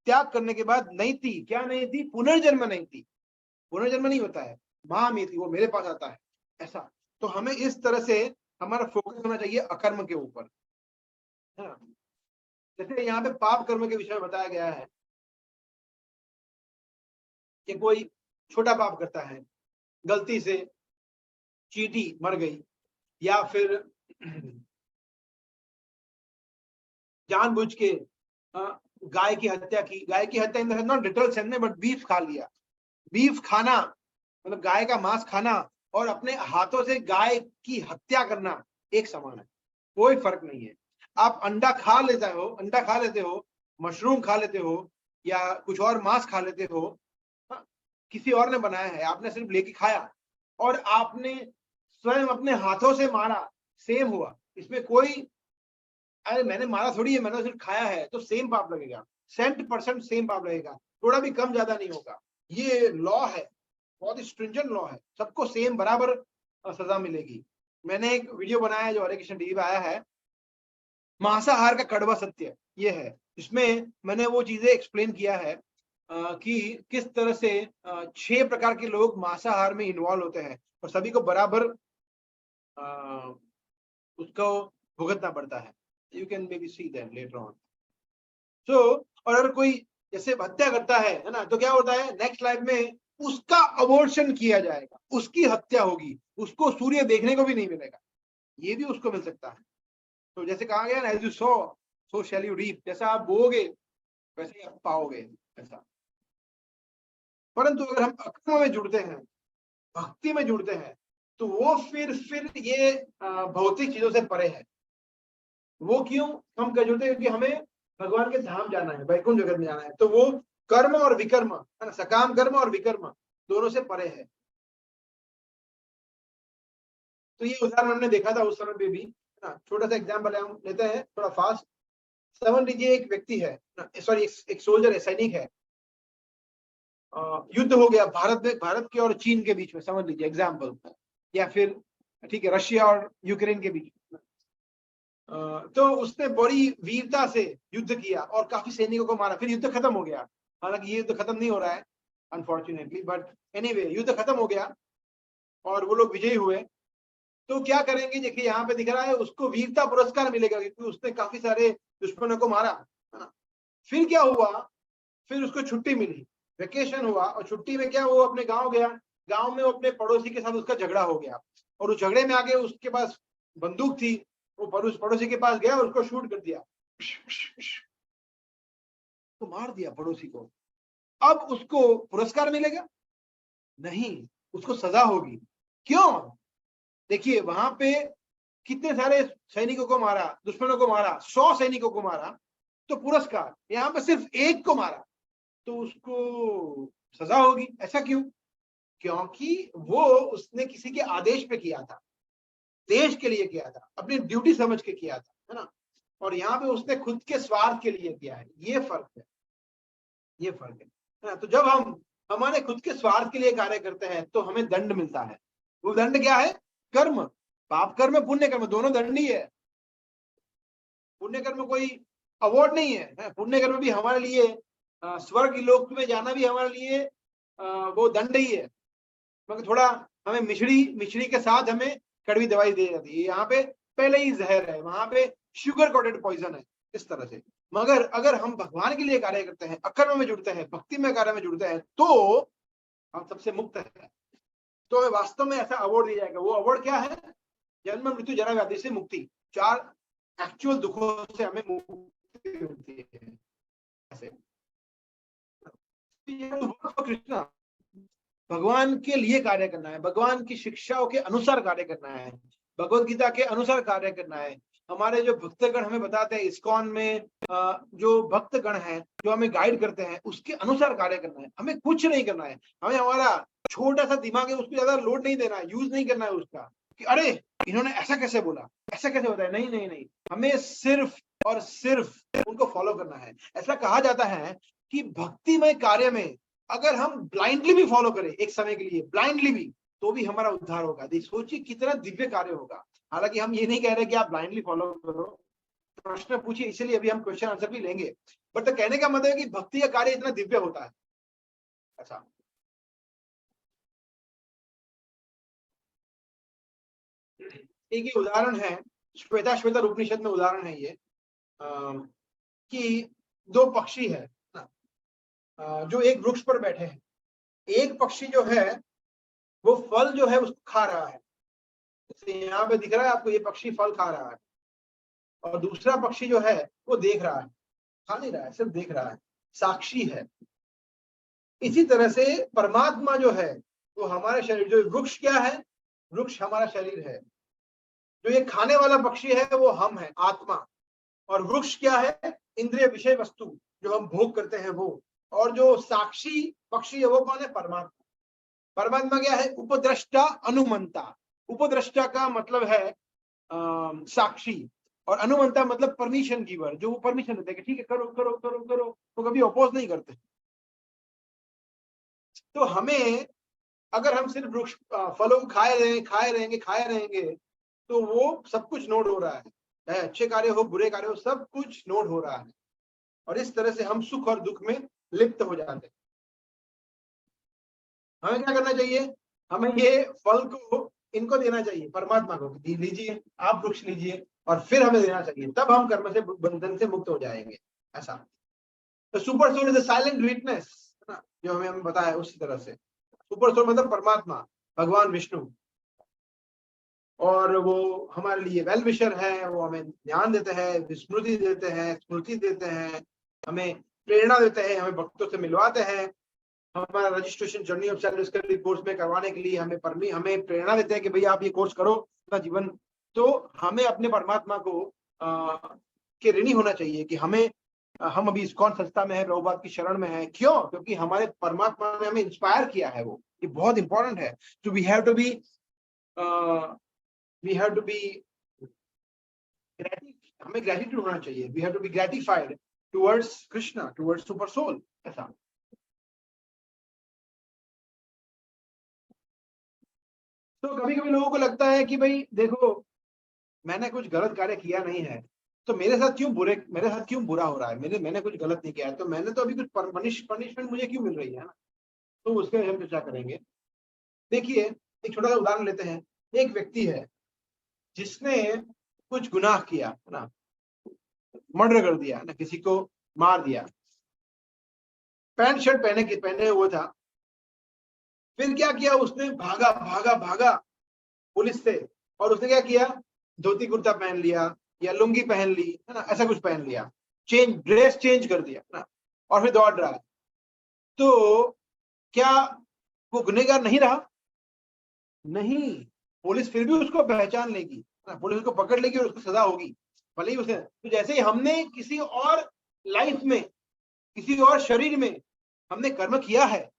त्याग करने के बाद नैति, क्या नैति, पुनर्जन्म नैति, पुनर्जन्म नहीं होता है, मामेति, वो मेरे पास आता है, ऐसा। तो हमें इस तरह से हमारा फोकस होना चाहिए अकर्म के ऊपर, है ना। जैसे यहाँ पे पाप कर्म के विषय में बताया गया है कि कोई छोटा पाप करता है, गलती से चींटी मर गई, या फिर जानबूझ के गाय की हत्या की। गाय की हत्या in the not literal sense में, बट बीफ खा लिया। बीफ खाना मतलब गाय का मांस खाना और अपने हाथों से गाय की हत्या करना एक समान है, कोई फर्क नहीं है। आप अंडा खा लेते हो, मशरूम खा लेते हो, या कुछ और मांस खा लेते हो, हाँ, किसी और ने बनाया है, आपने सिर्फ लेके खाया, और आपने स्वयं अपने हाथों से मारा, सेम हुआ। इसमें कोई अरे मैंने मारा थोड़ी है, मैंने सिर्फ खाया है, तो सेम पाप लगेगा, 100% सेम पाप लगेगा, थोड़ा भी कम ज्यादा नहीं होगा। ये लॉ है, बहुत ही स्ट्रिंजेंट लॉ है, सबको सेम बराबर सजा मिलेगी। मैंने एक वीडियो बनाया है जो हरे कृष्ण टीवी पे आया है, मांसाहार का कड़वा सत्य, ये है। इसमें मैंने वो चीजें एक्सप्लेन किया है कि किस तरह से 6 प्रकार के लोग मांसाहार में इन्वॉल्व होते हैं और सभी को बराबर उसको भुगतना पड़ता है। You can maybe see that later on. सो और अगर कोई जैसे हत्या करता है ना, तो क्या होता है, नेक्स्ट लाइफ में उसका अबॉर्शन किया जाएगा, उसकी हत्या होगी, उसको सूर्य देखने को भी नहीं मिलेगा, ये भी उसको मिल सकता है। तो जैसे कहा गया ना, as you sow so shall you reap, जैसा आप बोओगे वैसे ही आप पाओगे, ऐसा। परंतु अगर हम अकर्म में जुड़ते हैं, भक्ति में जुड़ते हैं, तो वो फिर ये भौतिक चीजों से परे है। वो क्यों हम कर जुड़ते हैं, क्योंकि हमें भगवान के धाम जाना है, वैकुंठ जगत में जाना है। तो वो कर्म और विकर्म, है ना, सकाम कर्म और विकर्म दोनों से परे है। तो ये उदाहरण हमने देखा था उस समय पे भी, है ना। छोटा सा एग्जाम्पल हम लेते हैं थोड़ा फास्ट। समझ लीजिए एक व्यक्ति है, सॉरी एक सोल्जर है, सैनिक है, युद्ध हो गया भारत के और चीन के बीच में, समझ लीजिए एग्जाम्पल, या फिर ठीक है रशिया और यूक्रेन के बीच में। तो उसने बड़ी वीरता से युद्ध किया और काफी सैनिकों को मारा, फिर युद्ध खत्म हो गया। हालांकि ये युद्ध खत्म नहीं हो रहा है अनफॉर्चुनेटली, बट एनीवे युद्ध खत्म हो गया और वो लोग विजयी हुए। तो क्या करेंगे, देखिए यहाँ पे दिख रहा है, उसको वीरता पुरस्कार मिलेगा क्योंकि उसने काफी सारे दुश्मनों को मारा, है ना। फिर क्या हुआ, फिर उसको छुट्टी मिली, वेकेशन हुआ, और छुट्टी में क्या, वो अपने गांव गया। गांव में वो अपने पड़ोसी के साथ उसका झगड़ा हो गया, और उस झगड़े में आगे उसके पास बंदूक थी, वो पड़ोसी के पास गया, उसको शूट कर दिया, तो मार दिया पड़ोसी को। अब उसको पुरस्कार मिलेगा? नहीं, उसको सजा होगी। क्यों? देखिए वहां पे कितने सारे सैनिकों को मारा, दुश्मनों को मारा, 100 सैनिकों को मारा, तो पुरस्कार। यहाँ पे सिर्फ एक को मारा तो उसको सजा होगी। ऐसा क्यों? क्योंकि वो उसने किसी के आदेश पे किया था, देश के लिए किया था, अपनी ड्यूटी समझ के किया था, है ना। और यहाँ पे उसने खुद के स्वार्थ के लिए किया है, ये फर्क है, ये फर्क है ना। तो जब हम हमारे खुद के स्वार्थ के लिए कार्य करते हैं तो हमें दंड मिलता है। वो दंड क्या है? कर्म, पाप कर्म पुण्य कर्म दोनों दंड ही है। पुण्य कर्म कोई अवार्ड नहीं है, पुण्य कर्म भी हमारे लिए स्वर्ग लोक में जाना भी हमारे लिए वो दंड ही है, मगर थोड़ा हमें मिश्री के साथ हमें कड़वी दवाई दी जाती है। यहाँ पे पहले ही जहर है, वहां पे शुगर कोटेड पॉइजन है, इस तरह से। मगर अगर हम भगवान के लिए कार्य करते हैं, अकर्म में जुड़ते हैं, भक्ति में कार्य में जुड़ते हैं, तो हम सबसे मुक्त है। तो हमें वास्तव में ऐसा अवार्ड दिया जाएगा। वो अवार्ड क्या है? जन्म मृत्यु जरा व्याधि से मुक्ति, 4 एक्चुअल दुखों से हमें मुक्ति मिलती है। ऐसे कृष्णा, भगवान के लिए कार्य करना है, भगवान की शिक्षाओं के अनुसार कार्य करना है, भगवत गीता के अनुसार कार्य करना है। हमारे जो भक्तगण हमें बताते हैं, इस्कॉन में जो भक्तगण हैं जो हमें गाइड करते हैं, उसके अनुसार कार्य करना है। हमें कुछ नहीं करना है, हमें हमारा छोटा सा दिमाग है उसको ज्यादा लोड नहीं देना है, यूज नहीं करना है उसका कि अरे इन्होंने ऐसा कैसे बोला, ऐसा कैसे बताया। नहीं नहीं नहीं, हमें सिर्फ और सिर्फ उनको फॉलो करना है। ऐसा कहा जाता है कि भक्तिमय कार्य में अगर हम ब्लाइंडली भी फॉलो करें एक समय के लिए, ब्लाइंडली भी, तो भी हमारा उद्धार होगा। सोचिए कितना दिव्य कार्य होगा। हालांकि हम ये नहीं कह रहे कि आप ब्लाइंडली फॉलो करो, प्रश्न पूछिए, इसीलिए अभी हम क्वेश्चन आंसर भी लेंगे। बट तो कहने का मतलब है कि भक्ति का कार्य इतना दिव्य होता है। अच्छा, एक ही उदाहरण है, श्वेता उपनिषद में उदाहरण है ये, कि 2 पक्षी है जो एक वृक्ष पर बैठे हैं। एक पक्षी जो है वो फल जो है उसको खा रहा है, यहाँ पे दिख रहा है आपको, ये पक्षी फल खा रहा है। और दूसरा पक्षी जो है वो देख रहा है, खा नहीं रहा है, सिर्फ देख रहा है, साक्षी है। इसी तरह से परमात्मा जो है वो हमारे शरीर, जो वृक्ष क्या है, वृक्ष हमारा शरीर है। जो ये खाने वाला पक्षी है वो हम है, आत्मा। और वृक्ष क्या है? इंद्रिय विषय वस्तु जो हम भोग करते हैं वो। और जो साक्षी पक्षी है वो कौन है? परमात्मा। परमात्मा क्या है? उपद्रष्टा अनुमंता। उपद्रष्टा का मतलब है साक्षी, और अनुमंता मतलब परमिशन गिवर, जो वो परमिशन देते हैं कि ठीक है करो करो करो करो, तो कभी अपोज नहीं करते। तो हमें, अगर हम सिर्फ वृक्ष फलों को खाए रहेंगे, तो वो सब कुछ नोट हो रहा है, चाहे अच्छे कार्य हो बुरे कार्य हो, सब कुछ नोट हो रहा है। और इस तरह से हम सुख और दुख में लिप्त हो जाते हैं। हमें क्या करना चाहिए? हमें ये फल को इनको देना चाहिए, परमात्मा को लीजिए, आप वृक्ष लीजिए, और फिर हमें देना चाहिए, तब हम कर्म से बंधन से मुक्त हो जाएंगे। ऐसा तो super soul is silent witness, है ना, जो हमें बताया उसी तरह से। सुपर सोल मतलब परमात्मा, भगवान विष्णु, और वो हमारे लिए वेल विशर है। वो हमें ज्ञान देते हैं, विस्मृति देते हैं, स्मृति देते हैं, हमें प्रेरणा देते हैं, हमें भक्तों से मिलवाते हैं। हमारा registration journey of self discovery course में करवाने के लिए हमें प्रेरणा देते हैं कि भैया आप ये कोर्स करो अपना जीवन। तो हमें अपने परमात्मा को के ऋणी होना चाहिए कि हम अभी इस्कॉन संस्था में है, प्रभुपाद की शरण में है। क्यों? क्योंकि हमारे परमात्मा ने हमें इंस्पायर किया है। वो ये बहुत इंपॉर्टेंट है। तो वी हैव टू बी हमें ग्रेटिट्यूड होना चाहिए। We have to be gratified towards Krishna, towards super soul. ऐसा तो कभी कभी लोगों को लगता है कि भाई देखो, मैंने कुछ गलत कार्य किया नहीं है, तो मेरे साथ क्यों बुरा हो रहा है, मैंने कुछ गलत नहीं किया है, तो मैंने तो अभी कुछ पनिशमेंट मुझे क्यों मिल रही है ना। तो उसके हम चर्चा करेंगे। देखिए, एक छोटा सा उदाहरण लेते हैं। एक व्यक्ति है जिसने कुछ गुनाह किया, है ना, मर्डर कर दिया ना, किसी को मार दिया, पैंट शर्ट पहने हुआ था। फिर क्या किया उसने? भागा भागा भागा पुलिस से, और उसने क्या किया? धोती कुर्ता पहन लिया या लुंगी पहन ली, है ना, ऐसा कुछ पहन लिया, ड्रेस चेंज कर दिया ना, और फिर दौड़ रहा है। तो क्या वो गुनहगार नहीं रहा? नहीं, पुलिस फिर भी उसको पहचान लेगी ना, पुलिस उसको पकड़ लेगी और उसको सजा होगी, भले ही उसे। तो जैसे ही हमने किसी और लाइफ में, किसी और शरीर में हमने कर्म किया है,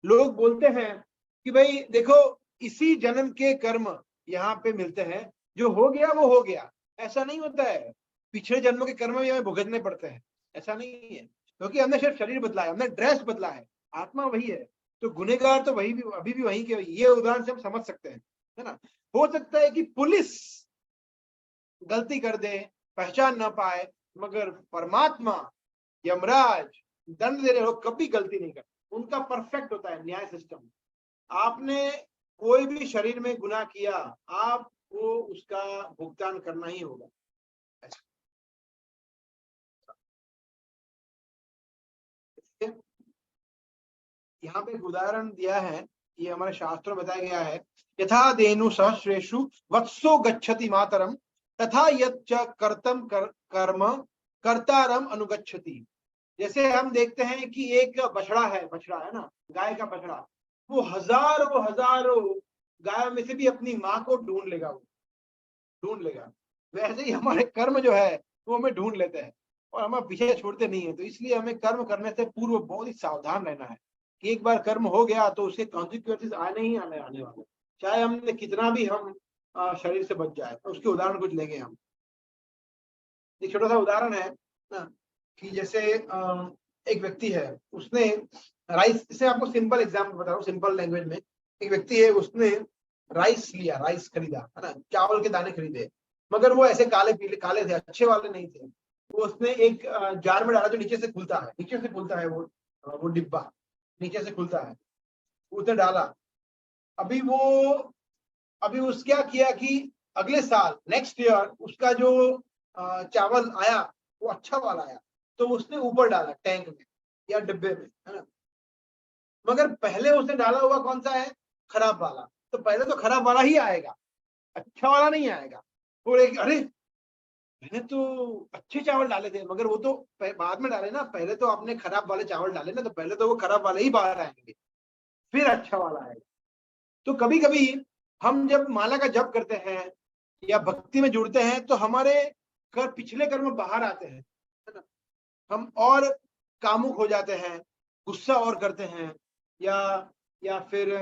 लोग बोलते हैं कि भाई देखो, इसी जन्म के कर्म यहाँ पे मिलते हैं, जो हो गया वो हो गया। ऐसा नहीं होता है, पिछले जन्मों के कर्म भी हमें भुगतने पड़ते हैं। ऐसा नहीं है, क्योंकि हमने सिर्फ शरीर बदला है, हमने ड्रेस बदला है, आत्मा वही है। तो गुनहगार तो वही भी, अभी भी वही के वही। ये उदाहरण से हम समझ सकते हैं, है ना। हो सकता है कि पुलिस गलती कर दे, पहचान ना पाए, मगर परमात्मा, यमराज, दंड देने लोग कभी गलती नहीं करते। उनका परफेक्ट होता है न्याय सिस्टम। आपने कोई भी शरीर में गुनाह किया, आपको उसका भुगतान करना ही होगा। यहाँ पे एक उदाहरण दिया है, ये हमारे शास्त्रों में बताया गया है, यथा धेनु सहस्रेषु वत्सो गच्छति मातरम तथा यच्च कर्तम कर्म कर्तारम अनुगच्छति। जैसे हम देखते हैं कि एक बछड़ा है ना, गाय का बछड़ा, वो हजारों हजारों गायों में से भी अपनी माँ को ढूंढ लेगा, वो ढूंढ लेगा। वैसे ही हमारे कर्म जो है वो हमें ढूंढ लेते हैं और हमें पीछे छोड़ते नहीं है। तो इसलिए हमें कर्म करने से पूर्व बहुत ही सावधान रहना है कि एक बार कर्म हो गया तो उसके कॉन्सिक्वेंसेस आने वाले, चाहे हमने कितना भी हम शरीर से बच जाए। तो उसके उदाहरण कुछ लेंगे हम। एक छोटा सा उदाहरण है ना, कि जैसे एक व्यक्ति है, उसने राइस, इसे आपको सिंपल एग्जाम्पल बता रहा हूँ, सिंपल लैंग्वेज में। एक व्यक्ति है, उसने राइस लिया, राइस खरीदा है ना, चावल के दाने खरीदे, मगर वो ऐसे काले पीले काले थे, अच्छे वाले नहीं थे। वो उसने एक जार में डाला जो नीचे से खुलता है, वो डिब्बा नीचे से खुलता है, उसने डाला। अभी उस क्या किया कि अगले साल नेक्स्ट ईयर उसका जो चावल आया वो अच्छा वाला आया, तो उसने ऊपर डाला टैंक में या डिब्बे में, है ना। मगर पहले उसने डाला हुआ कौन सा है, खराब वाला। तो पहले तो खराब वाला ही आएगा, अच्छा वाला नहीं आएगा। और एक, अरे मैंने तो अच्छे चावल डाले थे, मगर वो तो बाद में डाले ना, पहले तो आपने खराब वाले चावल डाले ना, तो पहले तो वो खराब वाले ही बाहर आएंगे, फिर अच्छा वाला आएगा। तो कभी कभी हम जब माला का जप करते हैं या भक्ति में जुड़ते हैं तो हमारे पिछले कर्म बाहर आते हैं, है ना। हम और कामुक हो जाते हैं, गुस्सा और करते हैं, या फिर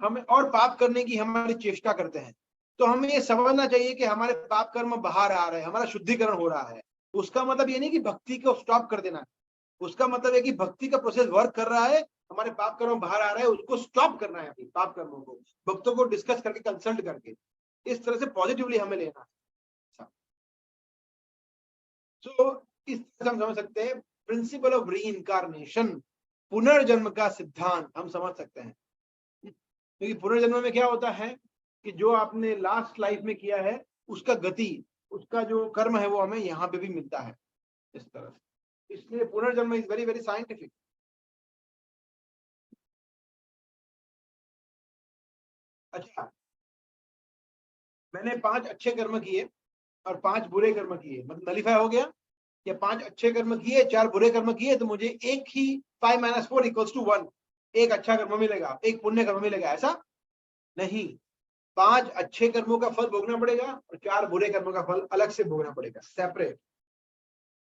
हम और पाप करने की हमारी चेष्टा करते हैं। तो हमें ये समझना चाहिए कि हमारे पाप कर्म बाहर आ रहे हैं, हमारा शुद्धिकरण हो रहा है। उसका मतलब ये नहीं कि भक्ति को स्टॉप कर देना है, उसका मतलब है कि भक्ति का प्रोसेस वर्क कर रहा है, हमारे पाप कर्म बाहर आ रहे हैं, उसको स्टॉप करना है। अभी पाप कर्मों को भक्तों को डिस्कस करके, कंसल्ट करके, इस तरह से पॉजिटिवली हमें लेना है। तो इस तरह से हम समझ सकते हैं प्रिंसिपल ऑफ री इनकारनेशन, पुनर्जन्म का सिद्धांत हम समझ सकते हैं। क्योंकि पुनर्जन्म में क्या होता है कि जो आपने लास्ट लाइफ में किया है उसका गति, उसका जो कर्म है वो हमें यहाँ पे भी मिलता है इस तरह से। इसलिए पुनर्जन्म इज वेरी वेरी साइंटिफिक। अच्छा, मैंने 5 अच्छे कर्म किए और 5 बुरे कर्म किए, मतलब नलीफाई हो गया। या 5 अच्छे कर्म किए, 4 बुरे कर्म किए, तो मुझे एक ही 5 - 4 = 1, एक अच्छा कर्म मिलेगा, एक पुण्य कर्म मिलेगा, ऐसा नहीं। 5 अच्छे कर्मों का फल भोगना पड़ेगा और 4 बुरे कर्मों का फल अलग से भोगना पड़ेगा, सेपरेट।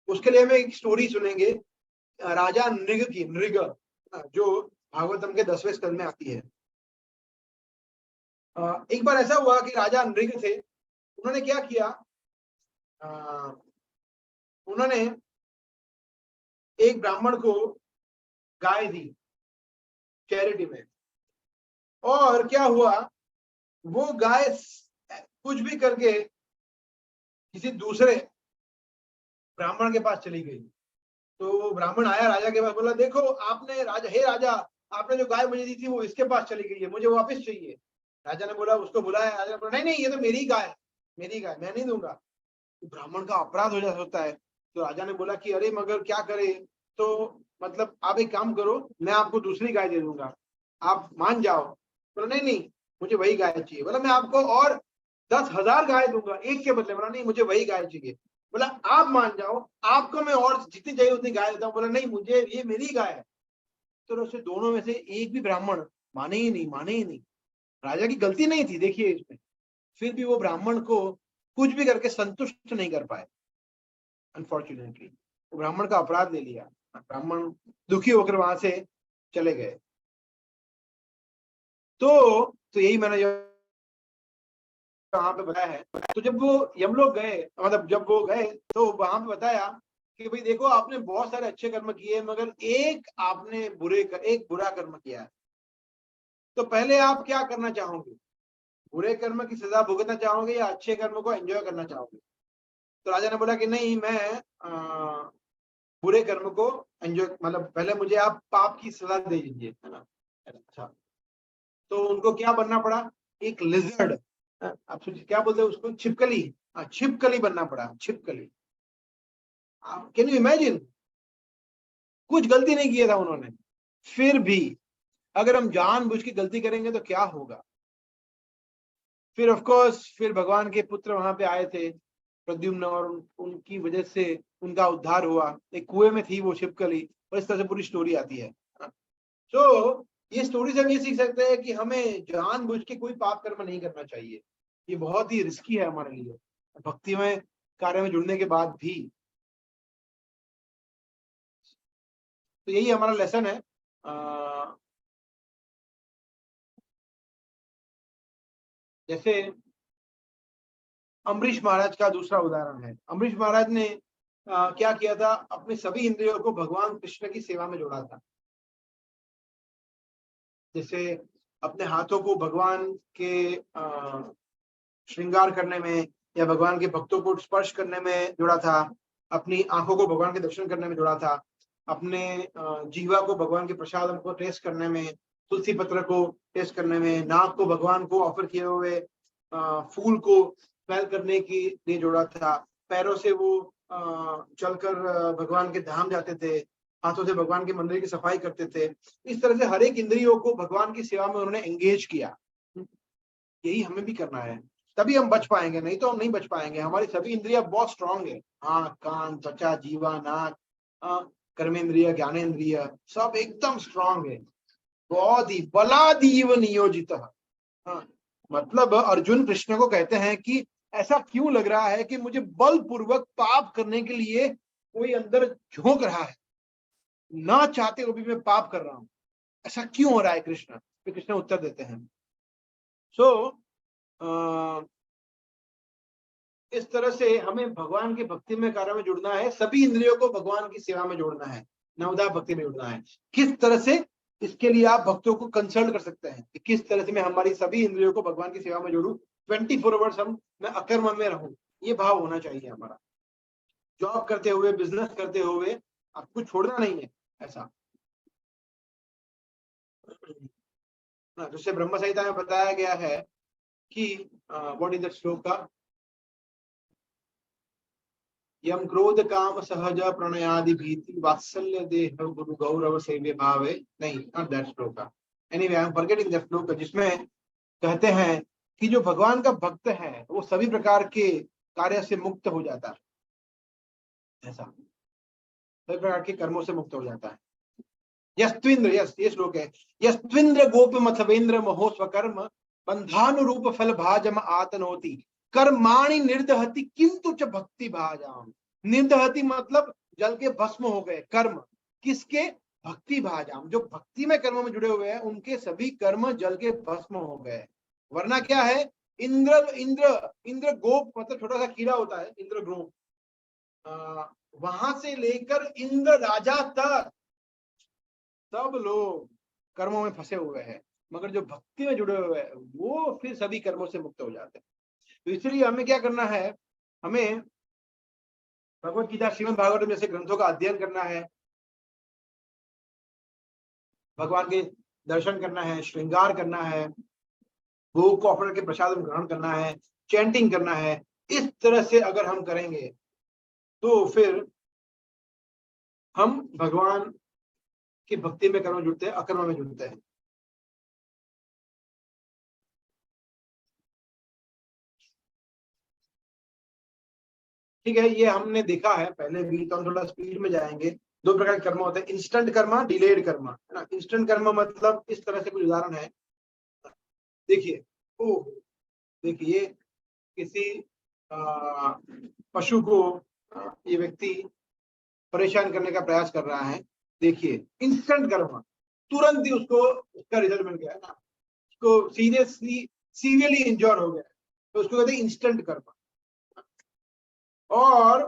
उसके लिए हमें एक स्टोरी सुनेंगे, राजा नृग की, नृग, जो भागवतम के 10वें स्कंद में आती है। एक बार ऐसा हुआ कि राजा नृग थे, उन्होंने क्या किया, उन्होंने एक ब्राह्मण को गाय दी चैरिटी में। और क्या हुआ, वो गाय कुछ भी करके किसी दूसरे ब्राह्मण के पास चली गई। तो ब्राह्मण आया राजा के पास, बोला देखो आपने, राजा, हे राजा, आपने जो गाय मुझे दी थी वो इसके पास चली गई है, मुझे वापस चाहिए। राजा ने बोला, उसको बुलाया, राजा ने बोला नहीं नहीं, ये तो मेरी गाय है, मेरी गाय, मैं नहीं दूंगा। तो ब्राह्मण का अपराध हो जाता है। तो राजा ने बोला कि अरे मगर क्या करे, तो मतलब आप एक काम करो, मैं आपको दूसरी गाय दे दूंगा, आप मान जाओ। बोला नहीं नहीं, मुझे वही गाय चाहिए। बोला मैं आपको और 10,000 गाय दूंगा एक के बदले। बोला नहीं, मुझे वही गाय चाहिए। बोला आप मान जाओ, आपको मैं और जितनी चाहिए उतनी गाय देता हूँ। बोला नहीं, मुझे ये मेरी गाय है। तो उसे दोनों में से एक भी ब्राह्मण माने ही नहीं, माने ही नहीं। राजा की गलती नहीं थी देखिए इसमें, फिर भी वो ब्राह्मण को कुछ भी करके संतुष्ट नहीं कर पाए। अनफॉर्चुनेटली वो ब्राह्मण का अपराध ले लिया, ब्राह्मण दुखी होकर वहां से चले गए। तो यही मैंने वहां पे बताया है। तो जब वो यमलोक गए, मतलब जब वो गए, तो वहां पे बताया कि भाई देखो आपने बहुत सारे अच्छे कर्म किए, मगर एक आपने एक बुरा कर्म किया है। तो पहले आप क्या करना चाहोगे, बुरे कर्म की सजा भुगतना चाहोगे या अच्छे कर्म को एंजॉय करना चाहोगे? तो राजा ने बोला कि नहीं, मैं बुरे कर्म को एंजॉय, मतलब पहले मुझे आप पाप की सजा दे दीजिए, है ना। अच्छा, तो उनको क्या बनना पड़ा, एक लिजर्ड, आप सोचिए क्या बोलते हैं उसको, छिपकली, छिपकली बनना पड़ा, छिपकली। कैन यू इमेजिन, कुछ गलती नहीं किया था उन्होंने, फिर भी अगर हम जानबूझ के गलती करेंगे तो क्या होगा। फिर ऑफ कोर्स फिर भगवान के पुत्र वहां पे आए थे, प्रद्युम्न, और उनकी वजह से उनका उद्धार हुआ। एक कुएं में थी वो छिपकली, और इस तरह से पूरी स्टोरी आती है। तो ये स्टोरी से हम ये सीख सकते हैं कि हमें जानबूझ के कोई पाप कर्म नहीं करना चाहिए। ये बहुत ही रिस्की है हमारे लिए, भक्तिमय कार्य में जुड़ने के बाद भी। तो यही हमारा लेसन है। जैसे अम्बरीश महाराज का दूसरा उदाहरण है। अम्बरीश महाराज ने क्या किया था, अपने सभी इंद्रियों को भगवान कृष्ण की सेवा में जोड़ा था। जैसे अपने हाथों को भगवान के श्रृंगार करने में, या भगवान के भक्तों को स्पर्श करने में जोड़ा था, अपनी आंखों को भगवान के दर्शन करने में जोड़ा था, अपने जीवा को भगवान के प्रसाद को टेस्ट करने में, तुलसी पत्र को टेस्ट करने में, नाक को भगवान को ऑफर किए हुए फूल को स्मेल करने के लिए जोड़ा था, पैरों से वो चलकर भगवान के धाम जाते थे, हाथों से भगवान के मंदिर की सफाई करते थे। इस तरह से हर एक इंद्रियों को भगवान की सेवा में उन्होंने एंगेज किया। यही हमें भी करना है, तभी हम बच पाएंगे, नहीं तो हम नहीं बच पाएंगे। हमारी सभी इंद्रियां बहुत स्ट्रांग है, आंख, कान, त्वचा, जीवा, नाक, कर्मेंद्रिय, ज्ञानेन्द्रिय, सब एकदम स्ट्रांग है, बहुत ही बलादीव नियोजित। हाँ, मतलब अर्जुन कृष्ण को कहते हैं कि ऐसा क्यों लग रहा है कि मुझे बलपूर्वक पाप करने के लिए कोई अंदर झोंक रहा है, ना चाहते हुए भी मैं पाप कर रहा हूं, ऐसा क्यों हो रहा है कृष्ण। तो कृष्ण उत्तर देते हैं। सो इस तरह से हमें भगवान की भक्ति में कार्य में जुड़ना है, सभी इंद्रियों को भगवान की सेवा में जोड़ना है, नवदा भक्ति में जुड़ना है। किस तरह से, इसके लिए आप भक्तों को कंसल्ट कर सकते हैं कि किस तरह से मैं हमारी सभी इंद्रियों को भगवान की सेवा में जोड़ूं, 24 आवर्स मैं अकर्म में रहूं। ये भाव होना चाहिए हमारा। जॉब करते हुए, बिजनेस करते हुए आपको छोड़ना नहीं है ऐसा। जैसे ब्रह्म संहिता में बताया गया है कि व्हाट इज द श्लोक का, यम क्रोध काम सहज प्रणयादि भीति वात्सल्य देह गुरु गौरव सेव्य भावे, नहीं नॉट दैट श्लोक, anyway I am forgetting that श्लोक, जिसमें कहते हैं कि जो भगवान का भक्त है वो सभी प्रकार के कार्य से मुक्त हो जाता है, ऐसा सभी प्रकार के कर्मों से मुक्त हो जाता है। यस्त्विंद्र, यस ये श्लोक है, यस्त्विंद्र गोप मथवेंद्र महो स्वकर्म बंधानुरूप फल भाजम आतनोति कर्माणि निर्दहति किंतु च भक्ति भाजाम। निर्दहति मतलब जल के भस्म हो गए कर्म, किसके, भक्ति भाजाम, जो भक्ति में कर्म में जुड़े हुए हैं उनके सभी कर्म जल के भस्म हो गए। वरना क्या है, इंद्र इंद्र इंद्र गोप मतलब छोटा सा कीड़ा होता है, इंद्र गोप, वहां से लेकर इंद्र राजा तक सब लोग कर्मों में फंसे हुए हैं, मगर जो भक्ति में जुड़े हुए हैं वो फिर सभी कर्मों से मुक्त हो जाते हैं। तो इसलिए हमें क्या करना है, हमें भगवत गीता, श्रीमद् भागवतम जैसे ग्रंथों का अध्ययन करना है, भगवान के दर्शन करना है, श्रृंगार करना है, भोग को ऑफर के प्रसाद ग्रहण करना है, चैंटिंग करना है। इस तरह से अगर हम करेंगे तो फिर हम भगवान की भक्ति में कर्म जुड़ते हैं, अकर्म में जुड़ते हैं। ठीक है, ये हमने देखा है पहले भी, तो हम थोड़ा स्पीड में जाएंगे। दो प्रकार के कर्म होते हैं, इंस्टेंट कर्मा, डिलेड कर्मा, है ना। इंस्टेंट कर्म मतलब इस तरह से कुछ उदाहरण है, देखिए, ओ देखिए किसी पशु को ये व्यक्ति परेशान करने का प्रयास कर रहा है, देखिए इंस्टेंट कर्म, तुरंत ही उसको उसका रिजल्ट मिल गया है ना, उसको सीरियसली सीवियरली इंजोर हो गया, तो उसको कहते हैं इंस्टेंट कर्म। और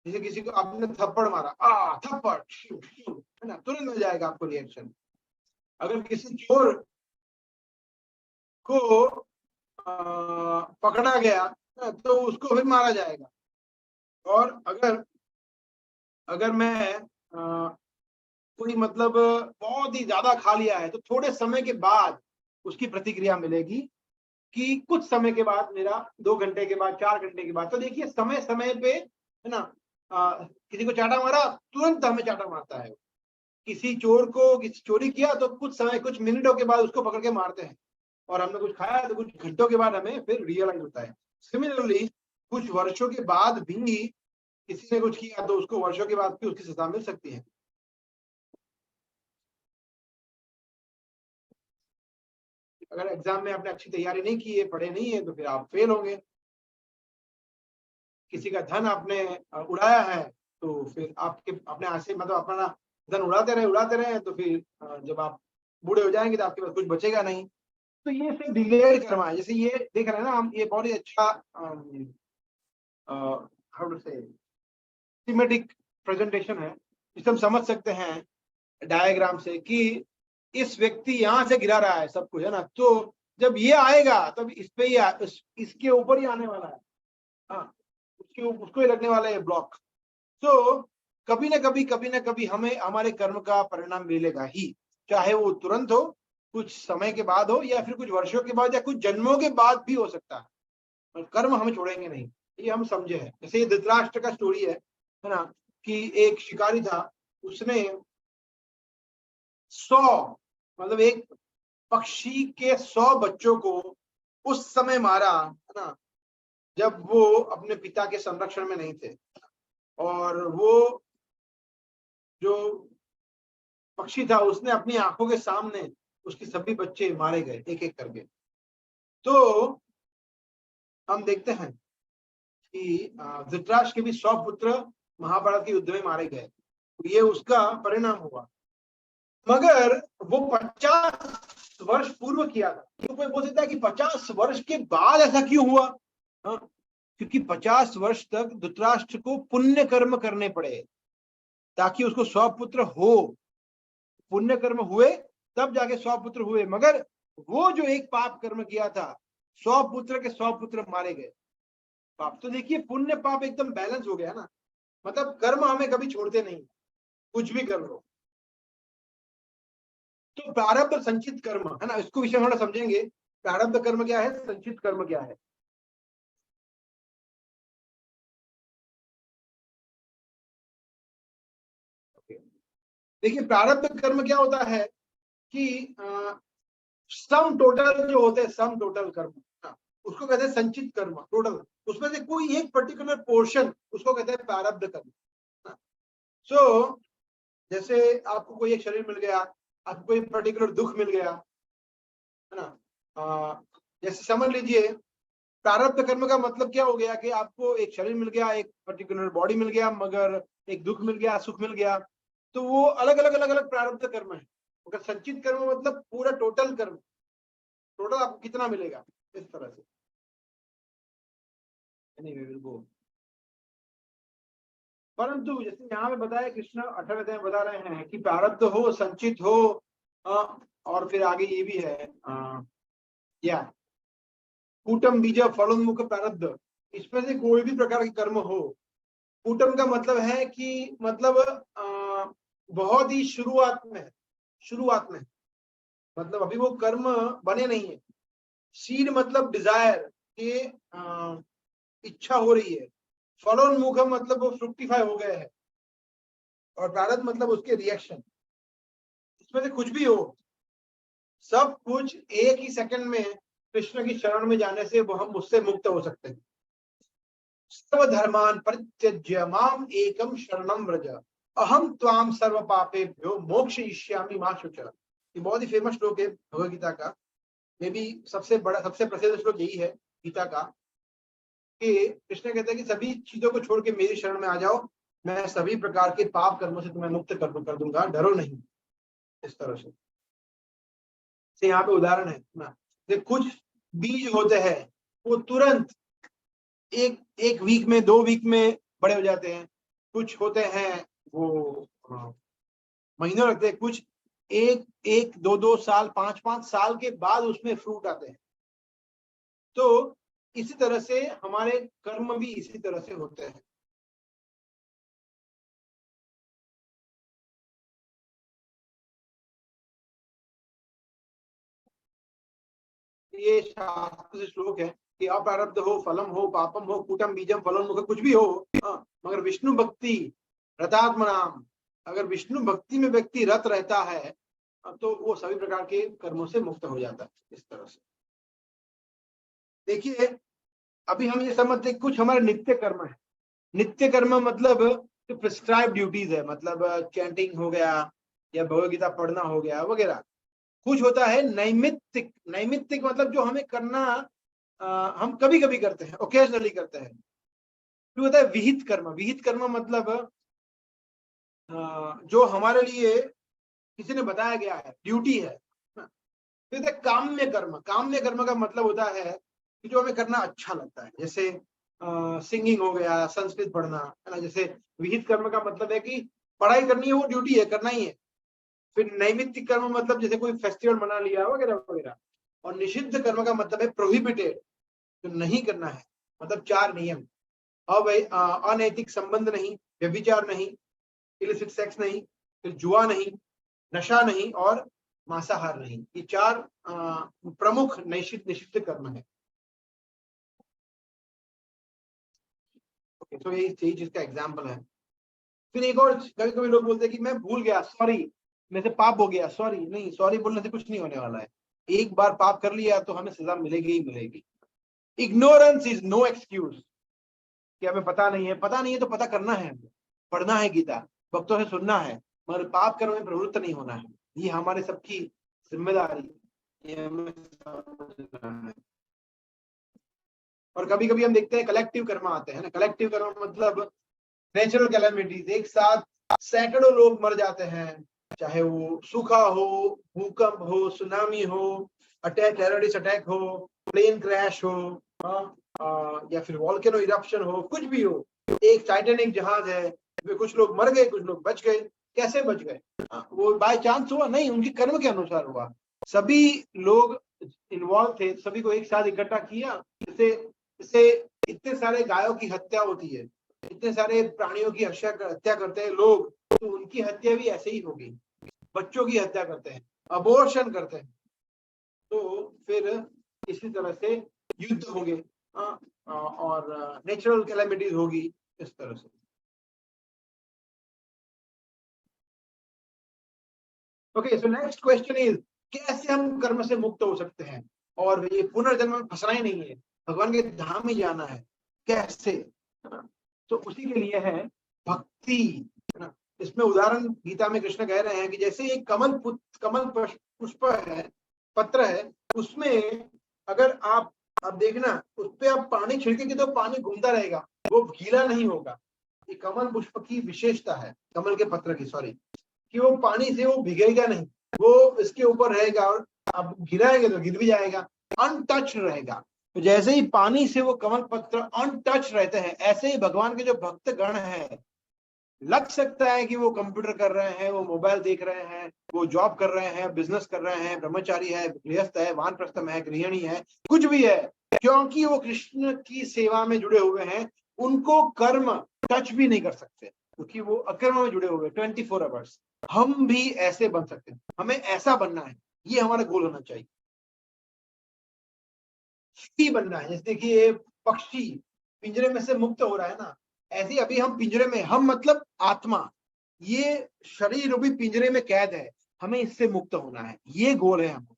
जैसे किसी को आपने थप्पड़ मारा, थप्पड़, है ना, तुरंत मिल जाएगा आपको रिएक्शन। अगर किसी चोर को पकड़ा गया तो उसको फिर मारा जाएगा। और अगर अगर मैं कोई मतलब बहुत ही ज्यादा खा लिया है, तो थोड़े समय के बाद उसकी प्रतिक्रिया मिलेगी कि कुछ समय के बाद, मेरा 2 घंटे के बाद, 4 घंटे के बाद। तो देखिए समय समय पे, है ना, किसी को चाटा मारा, तुरंत हमें चाटा मारता है। किसी चोर को किसी चोरी किया तो कुछ समय, कुछ मिनटों के बाद उसको पकड़ के मारते हैं। और हमने कुछ खाया तो कुछ घंटों के बाद हमें फिर रियलाइज होता है। सिमिलरली कुछ वर्षों के बाद भी किसी ने कुछ किया तो उसको वर्षों के बाद भी उसकी सजा मिल सकती है। अगर एग्जाम में आपने अच्छी तैयारी नहीं की है, पढ़े नहीं है, तो फिर आप फेल होंगे। किसी का धन आपने उड़ाया है, तो फिर आपके अपने आशे मतलब अपना धन उड़ाते रहे, तो फिर जब आप बूढ़े हो जाएंगे तो आपके पास कुछ बचेगा नहीं। तो ये सिर्फ डिलेड कर्मा है। जैसे ये देख रहे हैं ना हम, ये बहुत ही अच्छा हाउ टू से सिमेटिक प्रेजेंटेशन है, जिसे हम समझ सकते हैं डायग्राम से कि इस व्यक्ति यहाँ से गिरा रहा है सब कुछ, है ना। तो जब ये आएगा तब इस पे ही इसके ऊपर ही आने वाला है। हाँ, उसको ही लगने वाला है ब्लॉक। तो कभी ना कभी हमें हमारे कर्म का परिणाम मिलेगा ही, चाहे वो तुरंत हो, कुछ समय के बाद हो, या फिर कुछ वर्षों के बाद, या कुछ जन्मों के बाद भी हो सकता है। और कर्म हमें छोड़ेंगे नहीं, ये हम समझे हैं। जैसे ये धृतराष्ट्र का स्टोरी है ना, कि एक शिकारी था, उसने 100 मतलब एक पक्षी के 100 बच्चों को उस समय मारा, है ना, जब वो अपने पिता के संरक्षण में नहीं थे। और वो जो पक्षी था, उसने अपनी आंखों के सामने उसके सभी बच्चे मारे गए एक एक करके। तो हम देखते हैं कि धृतराष्ट्र के भी 100 पुत्र महाभारत के युद्ध में मारे गए। ये उसका परिणाम हुआ। मगर वो 50 वर्ष पूर्व किया था। तो कोई बोल सकता है कि 50 वर्ष के बाद ऐसा क्यों हुआ? हाँ, क्योंकि 50 वर्ष तक धृतराष्ट्र को पुण्य कर्म करने पड़े ताकि उसको 100 पुत्र हो। पुण्य कर्म हुए तब जाके 100 पुत्र हुए। मगर वो जो एक पाप कर्म किया था, 100 पुत्र के 100 पुत्र मारे गए। पाप तो देखिए, पुण्य पाप एकदम बैलेंस हो गया ना। मतलब कर्म हमें कभी छोड़ते नहीं, कुछ भी कर लो। तो प्रारब्ध और संचित कर्म, है ना, इसको विषय थोड़ा समझेंगे। प्रारब्ध कर्म क्या है, संचित कर्म क्या है। देखिए प्रारब्ध कर्म क्या होता है कि सम टोटल जो होते हैं, सम टोटल कर्म, हाँ, उसको कहते हैं संचित कर्म। टोटल उसमें से कोई एक पर्टिकुलर पोर्शन, उसको कहते हैं प्रारब्ध कर्म। सो जैसे आपको कोई एक शरीर मिल गया, आपको कोई पर्टिकुलर दुख मिल गया, है ना। जैसे समझ लीजिए, प्रारब्ध कर्म का मतलब क्या हो गया कि आपको एक शरीर मिल गया, एक पर्टिकुलर बॉडी मिल गया, मगर एक दुख मिल गया, सुख मिल गया। तो वो अलग अलग प्रारब्ध कर्म है। अगर संचित कर्म मतलब पूरा टोटल कर्म, टोटल आपको कितना मिलेगा, इस तरह से। Anyway, we'll go. परंतु जैसे यहाँ पे बताया, कृष्ण 18वें अध्याय में बता रहे हैं कि प्रारब्ध हो, संचित हो, और फिर आगे ये भी है, या कूटम बीज फलोन्मुख प्रारब्ध। इसमें से कोई भी प्रकार के कर्म हो। कूटम का मतलब है कि मतलब बहुत ही शुरुआत में मतलब अभी वो कर्म बने नहीं है। सीड मतलब डिजायर, के इच्छा हो रही है। फलोन्मुख मतलब वो फ्रुक्टिफाई हो गए हैं। और प्रारब्ध मतलब उसके रिएक्शन। इसमें से कुछ भी हो, सब कुछ एक ही सेकंड में कृष्ण की शरण में जाने से वो हम उससे मुक्त हो सकते हैं। सर्वधर्मान परित्यज्य माम एकम शरणम व्रज, अहम त्वाम सर्व पापेभ्यो मोक्षयिष्यामि मा शुचः। ये बहुत ही फेमस श्लोक है भगवद गीता का। मे भी सबसे बड़ा, सबसे प्रसिद्ध श्लोक यही है गीता का, कि कृष्ण कहते हैं कि सभी चीजों को छोड़ के मेरी शरण में आ जाओ, मैं सभी प्रकार के पाप कर्मों से तुम्हें मुक्त कर दूंगा, डरो नहीं। इस तरह से यहाँ पे उदाहरण है ना। कुछ बीज होते हैं, वो तुरंत एक एक वीक में, 2 वीक में बड़े हो जाते हैं। कुछ होते हैं वो महीनों लगते हैं। कुछ एक एक 2 2 साल, 5 5 साल के बाद उसमें फ्रूट आते हैं। तो इसी तरह से हमारे कर्म भी इसी तरह से होते हैं। ये शास्त्र से श्लोक है कि अप्रारब्ध हो, फलम हो, पापम हो, कूटम बीजम फलोन्मुख, कुछ भी हो, मगर विष्णु भक्ति रतात्मनाम, अगर विष्णु भक्ति में व्यक्ति रत रहता है तो वो सभी प्रकार के कर्मों से मुक्त हो जाता है। इस तरह से देखिए, अभी हम ये समझते कुछ हमारे नित्य कर्म है। नित्य कर्म मतलब जो प्रिस्क्राइब ड्यूटीज है, मतलब चैंटिंग हो गया या भगवद गीता पढ़ना हो गया वगैरह। कुछ होता है नैमित्तिक। नैमित्तिक मतलब जो हमें करना हम कभी कभी करते हैं, ओकेजनली करते हैं। फिर होता है विहित कर्म। विहित कर्म मतलब जो हमारे लिए किसी ने बताया गया है, ड्यूटी है। फिर काम्य कर्म। काम्य कर्म का मतलब होता है कि जो हमें करना अच्छा लगता है, जैसे सिंगिंग हो गया, संस्कृत पढ़ना, है ना। जैसे विहित कर्म का मतलब है कि पढ़ाई करनी है, वो ड्यूटी है, करना ही है। फिर नैमित्तिक कर्म मतलब जैसे कोई फेस्टिवल मना लिया वगैरह वगैरह। और निषिद्ध कर्म का मतलब है प्रोहिबिटेड, जो नहीं करना है, मतलब 4 नियम। अनैतिक संबंध नहीं, व्यभिचार नहीं, इलिसिट सेक्स नहीं, फिर जुआ नहीं, नशा नहीं और मांसाहार नहीं। ये 4 प्रमुख निषिद्ध कर्म है। तो ये चीज का एग्जाम्पल है। फिर एक और, कभी कभी लोग बोलते हैं कि मैं भूल गया, सॉरी, मेरे से पाप हो गया, सॉरी। नहीं, सॉरी बोलने से कुछ नहीं होने वाला है। एक बार पाप कर लिया तो हमें सजा मिलेगी ही मिलेगी। इग्नोरेंस इज नो एक्सक्यूज, कि हमें पता नहीं है। पता नहीं है तो पता करना है, पढ़ना है गीता, भक्तों से सुनना है, मगर पाप कर्म में प्रवृत्त नहीं होना है। ये हमारे सबकी जिम्मेदारी, ये हमें समझना है। और कभी कभी हम देखते हैं कलेक्टिव कर्म आते हैं ना। कलेक्टिव कर्म मतलब नेचुरल कैलेमिटीज, एक साथ सैकड़ों लोग मर जाते हैं, चाहे वो सूखा हो, भूकंप हो, सुनामी हो, अटैक, टेररिस्ट अटैक हो, प्लेन क्रैश हो, या फिर वॉल्केनो इरप्शन हो, कुछ भी हो। एक टाइटैनिक जहाज है, कुछ लोग मर गए, कुछ लोग बच गए। कैसे बच गए? वो बाय चांस हुआ? नहीं, उनके कर्म के अनुसार हुआ। सभी लोग इन्वॉल्व थे, सभी को एक साथ इकट्ठा किया। जैसे इतने सारे गायों की हत्या होती है, इतने सारे प्राणियों की हत्या करते हैं लोग, तो उनकी हत्या भी ऐसे ही होगी। बच्चों की हत्या करते हैं, अबॉर्शन करते हैं, तो फिर इसी तरह से युद्ध होंगे और नेचुरल कैलेमिटीज होगी, इस तरह से। Okay, so next question is, कैसे हम कर्म से मुक्त हो सकते हैं और ये पुनर्जन्म में फंसना ही नहीं है, भगवान के धाम ही जाना है, कैसे? तो उसी के लिए है भक्ति, है ना। इसमें उदाहरण गीता में कृष्ण कह रहे हैं कि जैसे एक कमल पुष्प है, पत्र है, उसमें अगर आप देखना, उस पे आप पानी छिड़केंगे तो पानी घूमता रहेगा, वो गीला नहीं होगा। ये कमल पुष्प की विशेषता है, कमल के पत्र की, सॉरी, कि वो पानी से वो भिगेगा नहीं, वो इसके ऊपर रहेगा, और आप गिराएंगे तो गिर भी जाएगा, अनटच रहेगा। तो जैसे ही पानी से वो कमल पत्र अनटच रहते हैं, ऐसे ही भगवान के जो भक्त गण हैं, लग सकता है कि वो कंप्यूटर कर रहे हैं, वो मोबाइल देख रहे हैं, वो जॉब कर रहे हैं, बिजनेस कर रहे हैं, ब्रह्मचारी है, गृहस्थ है, वानप्रस्थ है, गृहिणी है, कुछ भी है, क्योंकि वो कृष्ण की सेवा में जुड़े हुए हैं, उनको कर्म टच भी नहीं कर सकते, क्योंकि वो अकर्म में जुड़े हुए 24 आवर्स। हम भी ऐसे बन सकते हैं, हमें ऐसा बनना है, ये हमारा गोल होना चाहिए। ही बनना है। जैसे देखिए, पक्षी पिंजरे में से मुक्त हो रहा है ना, ऐसे ही अभी हम पिंजरे में, हम मतलब आत्मा, ये शरीर भी पिंजरे में कैद है, हमें इससे मुक्त होना है, ये गोल है हमको।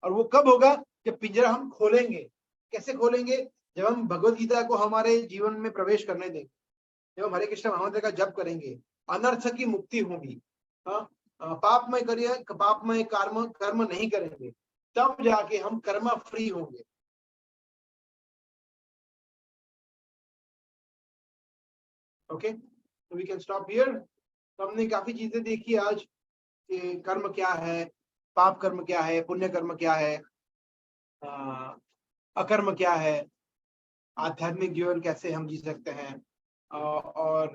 और वो कब होगा? जब पिंजरा हम खोलेंगे। कैसे खोलेंगे? जब हम भगवत गीता को हमारे जीवन में प्रवेश करने देंगे, जब हम हरे कृष्ण महामंत्र का जप करेंगे, अनर्थ की मुक्ति होगी। पापमय करिए, पापमय कर्म नहीं करेंगे, तब जाके हम कर्म फ्री होंगे। ओके, तो वी कैन स्टॉप हियर। तो हमने काफी चीजें देखी आज, कि कर्म क्या है, पाप कर्म क्या है, पुण्य कर्म क्या है, अकर्म क्या है, आध्यात्मिक जीवन कैसे हम जी सकते हैं, और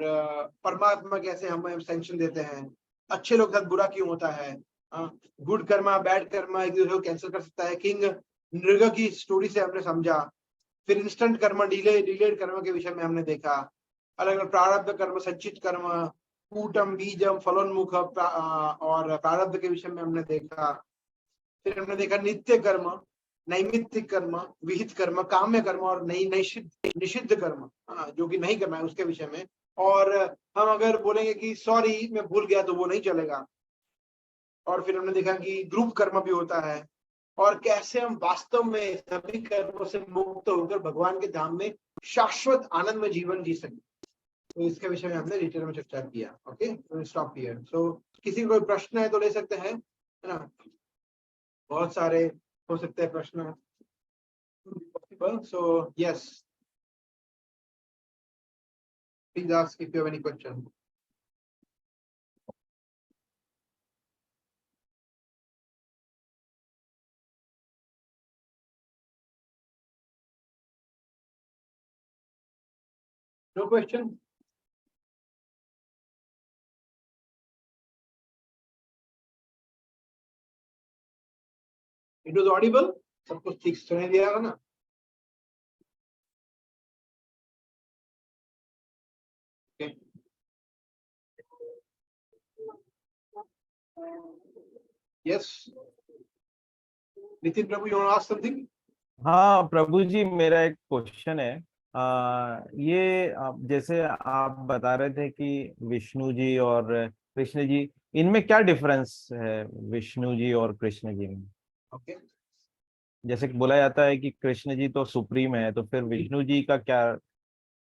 परमात्मा कैसे हमें सैंक्शन देते हैं, अच्छे लोग साथ बुरा क्यों होता है, गुड कर्मा बैड कर्मा एक दूसरे को कैंसिल कर सकता है, किंग नृग की स्टोरी से हमने समझा। फिर इंस्टेंट कर्म, डिलेड कर्म के विषय में हमने देखा, अलग अलग प्रारब्ध कर्म, संचित कर्म, कूटम बीजम फलोन्मुख, और प्रारब्ध के विषय में हमने देखा। फिर हमने देखा नित्य कर्म, नैमित्तिक कर्म, विहित कर्म, काम्य कर्म और निषिद्ध कर्म, जो कि नहीं करना है उसके विषय में। और हम अगर बोलेंगे कि सॉरी मैं भूल गया, तो वो नहीं चलेगा। और फिर हमने देखा कि ग्रुप कर्म भी होता है, और कैसे हम वास्तव में सभी कर्मों से मुक्त होकर भगवान के धाम में शाश्वत आनंद में जीवन जी सके। तो इसके विषय में हमने डिटेल में चर्चा किया। Okay, stop here. सो किसी को कोई प्रश्न है तो ले सकते हैं, है ना? बहुत सारे हो सकते हैं प्रश्न। So yes, please ask if you have any question. No question? It was audible? सब कुछ ठीक सुनाई दिया होगा ना? Yes, Nitin Prabhu, you want to ask something? हाँ प्रभु जी, मेरा एक क्वेश्चन है। ये जैसे आप बता रहे थे कि विष्णु जी और कृष्ण जी, इनमें क्या डिफरेंस है विष्णु जी और कृष्ण जी में? ओके, जैसे कि बोला जाता है कि कृष्ण जी तो सुप्रीम है, तो फिर विष्णु जी का क्या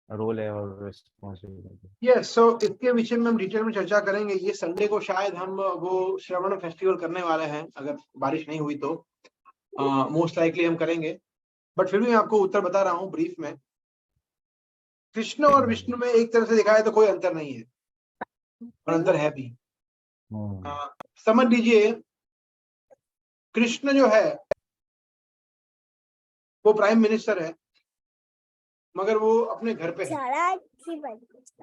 रोल है और रिस्पॉन्सिबिलिटी? यस। सो इसके विषय में हम डिटेल में चर्चा करेंगे। ये संडे को शायद हम वो श्रवण फेस्टिवल करने वाले हैं, अगर बारिश नहीं हुई तो मोस्ट लाइकली हम करेंगे। बट फिर भी मैं आपको उत्तर बता रहा हूँ ब्रीफ में। कृष्ण और विष्णु में एक तरह से देखा है तो कोई अंतर नहीं है, और अंतर है भी। समझ लीजिए, कृष्ण जो है वो प्राइम मिनिस्टर है, मगर वो अपने घर पे है।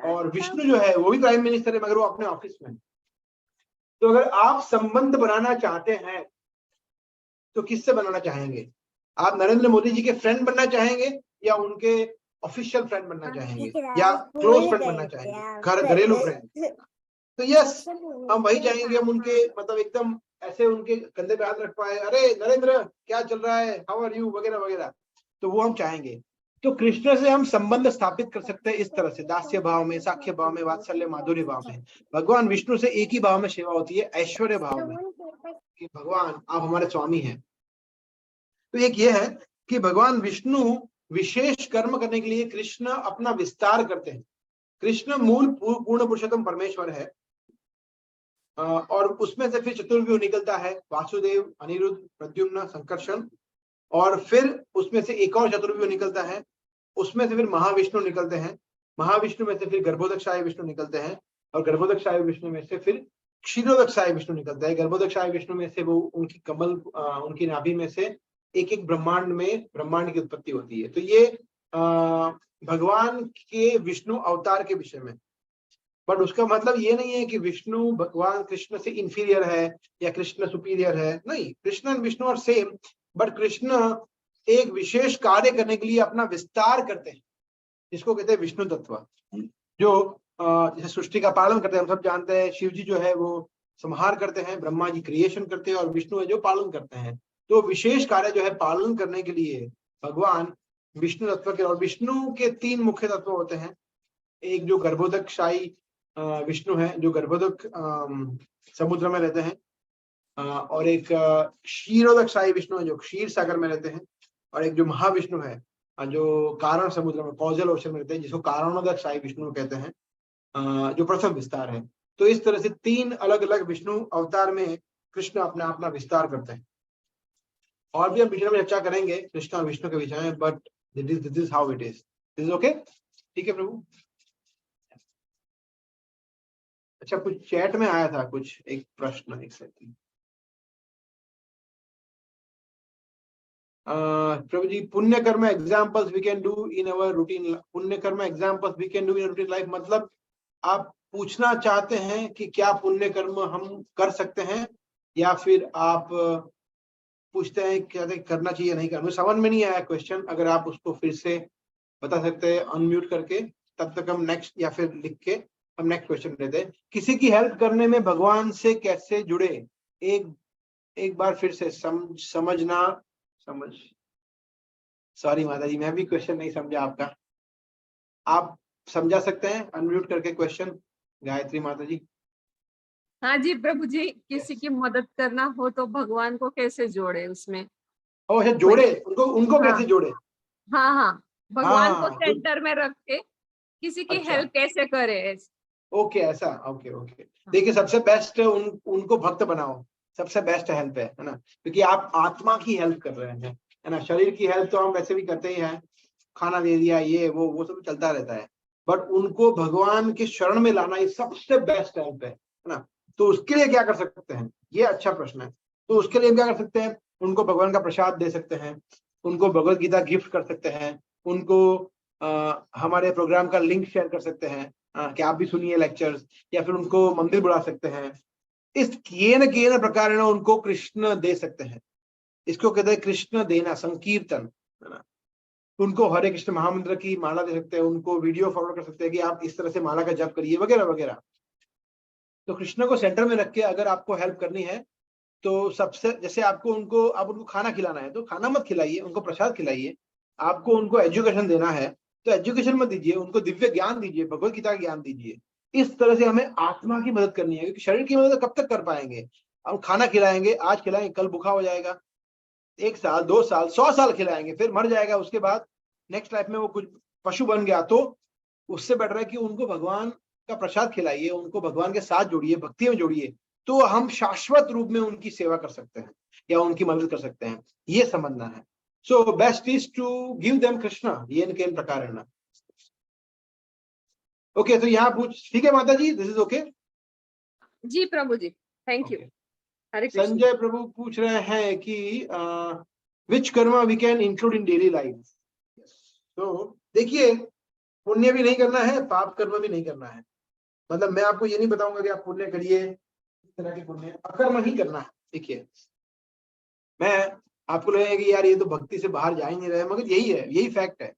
और विष्णु जो है वो भी प्राइम मिनिस्टर है, मगर वो अपने ऑफिस में है। तो अगर आप संबंध बनाना चाहते हैं तो किससे बनाना चाहेंगे? आप नरेंद्र मोदी जी के फ्रेंड बनना चाहेंगे, या उनके ऑफिशियल फ्रेंड बनना चाहेंगे, या क्लोज फ्रेंड बनना चाहेंगे, घरेलू फ्रेंड? तो यस, हम वही चाहेंगे। हम उनके मतलब एकदम ऐसे उनके कंधे पे हाथ रख पाए, अरे नरेंद्र क्या चल रहा है, हाउ आर यू, वगैरह वगैरह, तो वो हम चाहेंगे। तो कृष्ण से हम संबंध स्थापित कर सकते हैं इस तरह से, दास्य भाव में, साख्य भाव में, वात्सल्य माधुर्य भाव में। भगवान विष्णु से एक ही भाव में सेवा होती है, ऐश्वर्य भाव में, कि भगवान आप हमारे स्वामी हैं। तो एक ये है कि भगवान विष्णु विशेष कर्म करने के लिए कृष्ण अपना विस्तार करते हैं। कृष्ण मूल पूर्ण पुरुषोत्तम परमेश्वर है, और उसमें से फिर चतुर्व्यूह निकलता है, वासुदेव, अनिरुद्ध, प्रद्युम्न, संकर्षण। और फिर उसमें से एक और चतुर्व्यूह निकलता है, उसमें से फिर महाविष्णु निकलते हैं। महाविष्णु में से फिर गर्भोदकशाही विष्णु निकलते हैं, और गर्भोदकशाही विष्णु में से फिर क्षीरोदकशाही विष्णु निकलता है। गर्भोदकशाही विष्णु में से वो उनकी कमल, उनकी नाभि में से एक एक ब्रह्मांड में ब्रह्मांड की उत्पत्ति होती है। तो ये भगवान के विष्णु अवतार के विषय में। बट उसका मतलब ये नहीं है कि विष्णु भगवान कृष्ण से इंफीरियर है या कृष्ण सुपीरियर है, नहीं। Krishna and Vishnu are same, but Krishna एक विशेष कार्य करने के लिए अपना विस्तार करते हैं, जिसको कहते हैं विष्णु तत्व, जो जैसे सृष्टि का पालन करते हैं। हम सब जानते हैं शिव जी जो है वो संहार करते हैं, ब्रह्मा जी क्रिएशन करते हैं, और विष्णु है जो पालन करते हैं। तो विशेष कार्य जो है पालन करने के लिए भगवान विष्णु तत्व के, और विष्णु के 3 मुख्य तत्व होते हैं। एक जो गर्भोदकशाही विष्णु है, जो गर्भोदक समुद्र में रहते हैं, और एक क्षीरोदकशाही विष्णु है जो क्षीर सागर में रहते हैं, और एक जो महाविष्णु है जो कारण समुद्र में, कॉजल ओशन में रहते हैं, जिसको कारणोदकशाही विष्णु कहते हैं, जो प्रथम विस्तार है। तो इस तरह से 3 अलग अलग विष्णु अवतार में कृष्ण अपना अपना विस्तार करते हैं। और भी हम विषय में चर्चा करेंगे कृष्ण और विष्णु के विषय में, but this is how it is. This is okay? ठीक है प्रभु। अच्छा, कुछ चैट में आया था कुछ एक प्रश्न, एक सेकंड। प्रभु जी, पुण्य कर्म examples we can do in our routine, पुण्य कर्म examples we can do in routine life, मतलब आप पूछना चाहते हैं कि क्या पुण्य कर्म हम कर सकते हैं, या फिर आप पूछते हैं क्या करना चाहिए नहीं करना? समझ में नहीं आया क्वेश्चन, अगर आप उसको फिर से बता सकते हैं अनम्यूट करके, तब तक हम नेक्स्ट, या फिर लिख के हम नेक्स्ट क्वेश्चन लेते हैं। किसी की हेल्प करने में भगवान से कैसे जुड़े, एक बार फिर से समझना समझ, सॉरी माता जी, मैं भी क्वेश्चन नहीं समझा आपका। आप समझा सकते हैं अनम्यूट करके क्वेश्चन, गायत्री माता जी? हाँ जी प्रभु जी, किसी की मदद करना हो तो भगवान को कैसे जोड़े उसमें? ओ अच्छा, जोड़े, उनको उनको हाँ कैसे जोड़े? हाँ हाँ, भगवान को हाँ गुड, सेंटर में रख के किसी की अच्छा, हेल्प कैसे करे? ओके ऐसा, ओके ओके। देखिए सबसे बेस्ट उनको भक्त बनाओ, सबसे बेस्ट हेल्प है ना, क्योंकि आप आत्मा की हेल्प कर रहे हैं, है ना। शरीर की हेल्प तो हम वैसे भी करते ही हैं, खाना दे दिया, ये वो सब चलता रहता है, बट उनको भगवान के शरण में लाना ये सबसे बेस्ट हेल्प है ना। तो उसके लिए क्या कर सकते हैं, ये अच्छा प्रश्न है। तो उसके लिए क्या कर सकते हैं, उनको भगवान का प्रसाद दे सकते हैं, उनको भगवत गीता गिफ्ट कर सकते हैं, उनको हमारे प्रोग्राम का लिंक शेयर कर सकते हैं, कि आप भी सुनिए लेक्चर्स, या फिर उनको मंदिर बुला सकते हैं। इस केन प्रकार उनको कृष्ण दे सकते हैं, इसको कहते हैं कृष्ण देना, संकीर्तन, है ना। उनको हरे कृष्ण महामंत्र की माला दे सकते हैं, उनको वीडियो फॉरवर्ड कर सकते हैं कि आप इस तरह से माला का जप करिए, वगैरह वगैरह। तो कृष्ण को सेंटर में रख के अगर आपको हेल्प करनी है, तो सबसे, जैसे आपको उनको खाना खिलाना है तो खाना मत खिलाइए, उनको प्रसाद खिलाइए। आपको उनको एजुकेशन देना है तो एजुकेशन मत दीजिए, उनको दिव्य ज्ञान दीजिए, भगवत गीता का ज्ञान दीजिए। इस तरह से हमें आत्मा की मदद करनी है, क्योंकि शरीर की मदद कब तक कर पाएंगे? हम खाना खिलाएंगे, आज खिलाएंगे, कल भूखा हो जाएगा, 1 साल 2 साल 100 साल खिलाएंगे, फिर मर जाएगा, उसके बाद नेक्स्ट लाइफ में वो कुछ पशु बन गया। तो उससे बेटर है कि उनको भगवान का प्रसाद खिलाइए, उनको भगवान के साथ जोड़िए, भक्ति में जोड़िए, तो हम शाश्वत रूप में उनकी सेवा कर सकते हैं या उनकी मदद कर सकते हैं, ये समझना है। So best is to give them Krishna, ये इनके प्रकार है ना। ओके, तो यहाँ पूछ, ठीक है माता जी, दिस इज ओके। जी प्रभु जी, थैंक यू। हरे कृष्ण। संजय प्रभु पूछ रहे हैं कि which karma we can include in daily life. तो देखिए, पुण्य भी नहीं करना है, पाप कर्म भी नहीं करना है। मतलब मैं आपको ये नहीं बताऊंगा कि आप पुण्य करिए, इस तरह के पुण्य, अकर्म ही करना है। देखिए, मैं आपको लगेगा कि यार ये तो भक्ति से बाहर जा ही नहीं रहे, मगर यही है, यही फैक्ट है।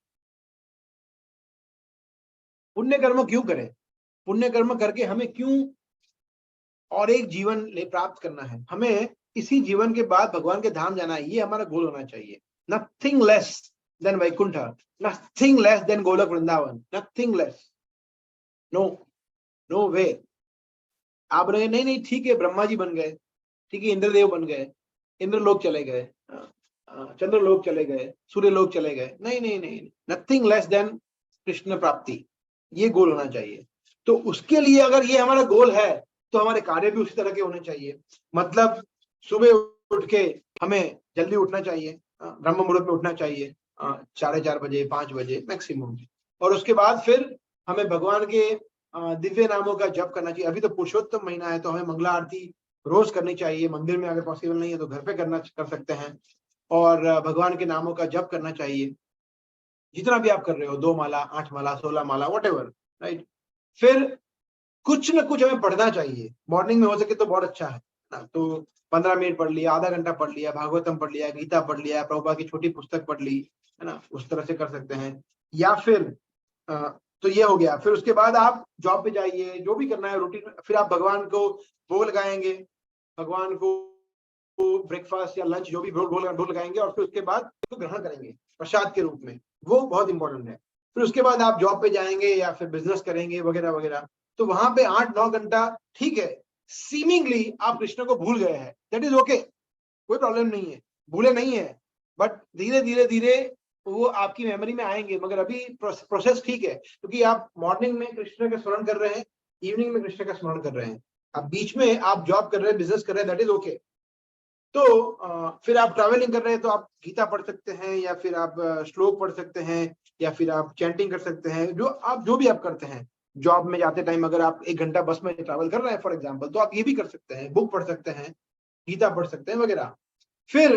पुण्य कर्म क्यों करें? पुण्य कर्म करके हमें क्यों और एक जीवन ले प्राप्त करना है? हमें इसी जीवन के बाद भगवान के धाम जाना है, ये हमारा गोल होना चाहिए। Nothing less than Vaikuntha, nothing less than Golok Vrindavan, nothing less, no, no way. आप रहे नहीं नहीं, ठीक है ब्रह्मा जी बन गए, ठीक है इंद्रदेव बन गए, इंद्रलोक चले गए, चंद्रलोक चले गए, सूर्यलोक चले गए, नहीं नहीं नहीं, नथिंग लेस देन कृष्ण प्राप्ति, ये गोल होना चाहिए। तो उसके लिए अगर ये हमारा गोल है तो हमारे कार्य भी उसी तरह के होने चाहिए। मतलब सुबह उठ के हमें जल्दी उठना चाहिए, ब्रह्म मुहूर्त में उठना चाहिए, 4:30 बजे 5 बजे मैक्सिमम, और उसके बाद फिर हमें भगवान के दिव्य नामों का जप करना चाहिए। अभी तो पुरुषोत्तम महीना है, तो हमें मंगला आरती रोज करनी चाहिए, मंदिर में अगर पॉसिबल नहीं है तो घर पे कर सकते हैं, और भगवान के नामों का जप करना चाहिए, जितना भी आप कर रहे हो, 2 माला 8 माला 16 माला व्हाटएवर, राइट। फिर कुछ ना कुछ हमें पढ़ना चाहिए, मॉर्निंग में हो सके तो बहुत अच्छा है ना। तो 15 मिनट पढ़ लिया, आधा घंटा पढ़ लिया, भागवतम पढ़ लिया, गीता पढ़ लिया, प्रभुपाद की छोटी पुस्तक पढ़ ली, है ना, उस तरह से कर सकते हैं। या फिर तो ये हो गया। फिर उसके बाद आप जॉब पे जाइए, जो भी करना है रूटीन, फिर आप भगवान को भोग लगाएंगे, भगवान को ब्रेकफास्ट या लंच जो भी भोग लगाएंगे, और फिर उसके बाद तो ग्रहण करेंगे प्रसाद के रूप में, वो बहुत इंपॉर्टेंट है। फिर उसके बाद आप जॉब पे जाएंगे या फिर बिजनेस करेंगे वगैरह वगैरह। तो वहां पे 8-9 घंटा, ठीक है, सीमिंगली आप कृष्ण को भूल गए हैं, दैट इज ओके, कोई प्रॉब्लम नहीं है, भूले नहीं है, बट धीरे धीरे धीरे वो आपकी मेमोरी में आएंगे। मगर अभी प्रोसेस ठीक है, क्योंकि आप मॉर्निंग में कृष्ण का स्मरण कर रहे हैं, इवनिंग में कृष्ण का स्मरण कर रहे हैं, अब बीच में आप जॉब कर रहे हैं, बिजनेस कर रहे हैं, दैट इज ओके। तो फिर आप ट्रैवलिंग कर रहे हैं तो आप गीता पढ़ सकते हैं, या फिर आप श्लोक पढ़ सकते हैं, या फिर आप चैंटिंग कर सकते हैं, जो भी आप करते हैं। जॉब में जाते टाइम अगर आप 1 घंटा बस में ट्रैवल कर रहे हैं फॉर एग्जांपल, तो आप ये भी कर सकते हैं, बुक पढ़ सकते हैं, गीता पढ़ सकते हैं वगैरह। फिर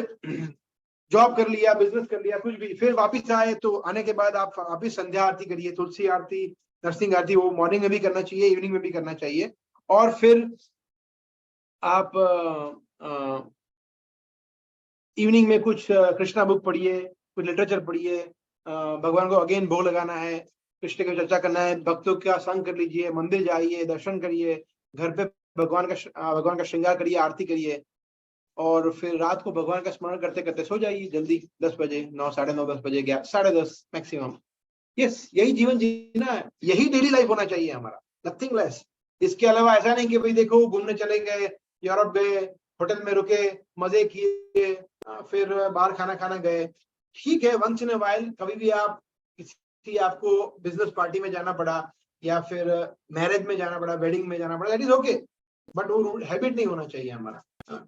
जॉब कर लिया, बिजनेस कर लिया, कुछ भी, फिर वापस आए तो आने के बाद आप वापिस संध्या आरती करिए, तुलसी आरती, नरसिंह आरती, वो मॉर्निंग में भी करना चाहिए, इवनिंग में भी करना चाहिए। और फिर आप इवनिंग में कुछ कृष्णा बुक पढ़िए, कुछ लिटरेचर पढ़िए, भगवान को अगेन भोग लगाना है, कृष्ण की चर्चा करना है, भक्तों का संग कर लीजिए, मंदिर जाइए, दर्शन करिए, घर पे भगवान का श्रृंगार करिए, आरती करिए, और फिर रात को भगवान का स्मरण करते करते सो जाइए जल्दी, 10 बजे, 9, 9:30, 10 बजे, 11, 10:30 मैक्सिमम। यस, यही जीवन जीना है, यही डेली लाइफ होना चाहिए हमारा, नथिंग लेस। इसके अलावा ऐसा नहीं कि भाई देखो घूमने चले गए, यूरोप गए, होटल में रुके, मजे किए, फिर बाहर खाना खाना गए। ठीक है, वंस इन अ वाइल कभी भी आप किसी आपको बिजनेस पार्टी में जाना पड़ा या फिर मैरिज में जाना पड़ा, वेडिंग में जाना पड़ा, दैट इज ओके, बट वो हैबिट नहीं होना चाहिए हमारा।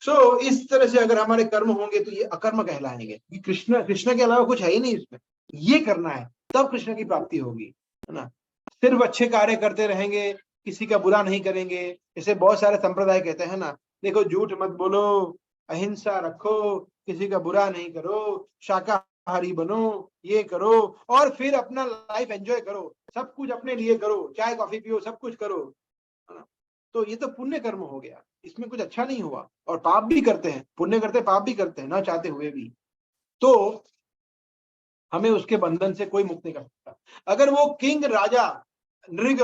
सो इस तरह से अगर हमारे कर्म होंगे तो ये अकर्म कहलाएंगे, कृष्ण कृष्ण के अलावा कुछ है ही नहीं इसमें, ये करना है तब कृष्ण की प्राप्ति होगी, है ना। सिर्फ अच्छे कार्य करते रहेंगे, किसी का बुरा नहीं करेंगे, जैसे बहुत सारे संप्रदाय कहते हैं ना, देखो झूठ मत बोलो, अहिंसा रखो, किसी का बुरा नहीं करो, शाकाहारी बनो, ये करो, और फिर अपना लाइफ एंजॉय करो, सब कुछ अपने लिए करो, चाय कॉफी पियो, सब कुछ करो, है ना। तो ये तो पुण्य कर्म हो गया, इसमें कुछ अच्छा नहीं हुआ, और पाप भी करते हैं, पुण्य करते पाप भी करते हैं ना चाहते हुए भी, तो हमें उसके बंधन से कोई मुक्त नहीं कर सकता। अगर वो किंग राजा नृग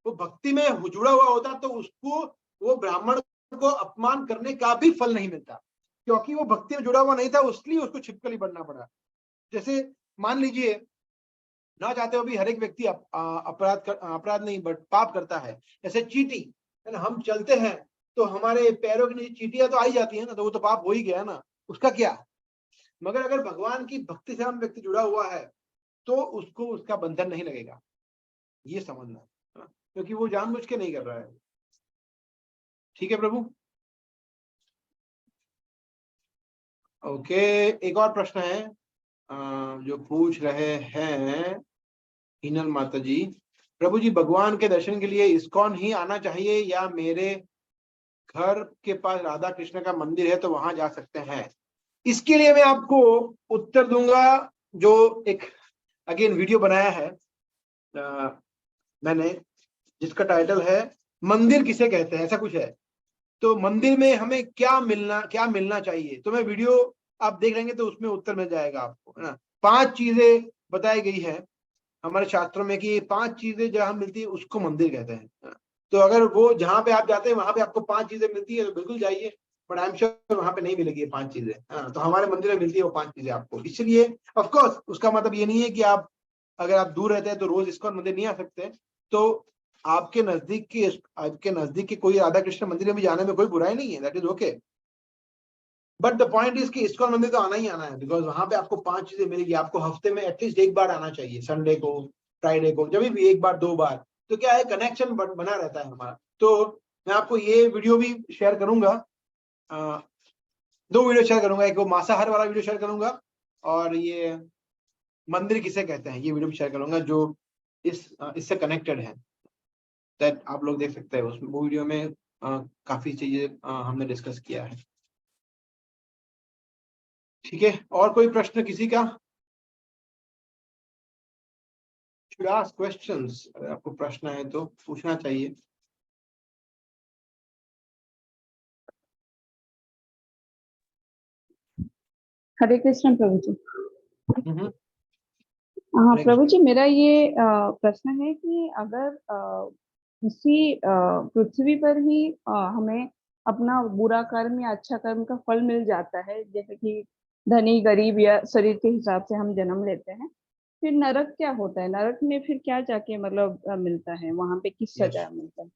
वो भक्ति में जुड़ा हुआ होता तो उसको वो ब्राह्मण को अपमान करने का भी फल नहीं मिलता, क्योंकि वो भक्ति में जुड़ा हुआ नहीं था, इसलिए उसको छिपकली बनना पड़ा। जैसे मान लीजिए ना चाहते हुए भी हर एक व्यक्ति अपराध नहीं बट पाप करता है, जैसे चींटी है ना, हम चलते हैं तो हमारे पैरों के नीचे चींटियां तो आई जाती है ना, तो वो तो पाप हो ही गया ना, उसका क्या। मगर अगर भगवान की भक्ति से हम व्यक्ति जुड़ा हुआ है तो उसको उसका बंधन नहीं लगेगा, ये समझना, है ना? क्योंकि वो जानबूझ के नहीं कर रहा है। ठीक है प्रभु। ओके, एक और प्रश्न है जो पूछ रहे हैं हिनल माता जी, प्रभु जी भगवान के दर्शन के लिए इस्कॉन ही आना चाहिए या मेरे घर के पास राधा कृष्ण का मंदिर है तो वहां जा सकते हैं? इसके लिए मैं आपको उत्तर दूंगा, जो एक अगेन वीडियो बनाया है मैंने, जिसका टाइटल है मंदिर किसे कहते हैं, ऐसा कुछ है। तो मंदिर में हमें क्या मिलना चाहिए, तो मैं वीडियो आप देख लेंगे तो उसमें उत्तर मिल जाएगा आपको, है ना। 5 चीजें बताई गई है हमारे शास्त्रों में कि 5 चीजें जहां मिलती है उसको मंदिर कहते हैं। तो अगर वो जहां पे आप जाते हैं वहां पे आपको 5 चीजें मिलती है तो बिल्कुल जाइए, बट आई एम श्योर वहां पे नहीं मिलेगी 5 चीजें, तो हमारे मंदिर में मिलती है वो 5 चीजें आपको। इसलिए ऑफ कोर्स उसका मतलब ये नहीं है कि आप अगर आप दूर रहते हैं तो रोज इस्कॉन मंदिर नहीं आ सकते, तो आपके नजदीक के कोई राधा कृष्ण मंदिर में भी जाने में कोई बुराई नहीं है, that is okay. But the point is कि इस्कॉन मंदिर तो आना ही आना है, बिकॉज वहां पे आपको 5 चीजें मिलेगी। आपको हफ्ते में एटलीस्ट एक बार आना चाहिए, संडे को, फ्राइडे को, जब भी एक बार 2 बार, तो क्या है कनेक्शन बना रहता है हमारा। तो मैं आपको ये वीडियो भी शेयर करूंगा, 2 वीडियो शेयर करूंगा, एक वो मांसाहार वाला वीडियो शेयर करूंगा और ये मंदिर किसे कहते हैं ये वीडियो भी शेयर करूंगा, जो इससे कनेक्टेड है, दैट आप लोग देख सकते हैं। उस वीडियो में काफी चीजें हमने डिस्कस किया है। ठीक है, और कोई प्रश्न किसी का? should ask questions, अगर आपको प्रश्न है तो पूछना चाहिए। हरे कृष्ण प्रभु जी। हम्म, हाँ हरे प्रभु कृष्ण। जी, मेरा ये प्रश्न है कि अगर किसी पृथ्वी पर ही हमें अपना बुरा कर्म या अच्छा कर्म का फल मिल जाता है, जैसे कि धनी गरीब या शरीर के हिसाब से हम जन्म लेते हैं, फिर नरक क्या होता है? नरक में फिर क्या जाके मतलब मिलता है? वहां पे किस यस सजा मिलता है?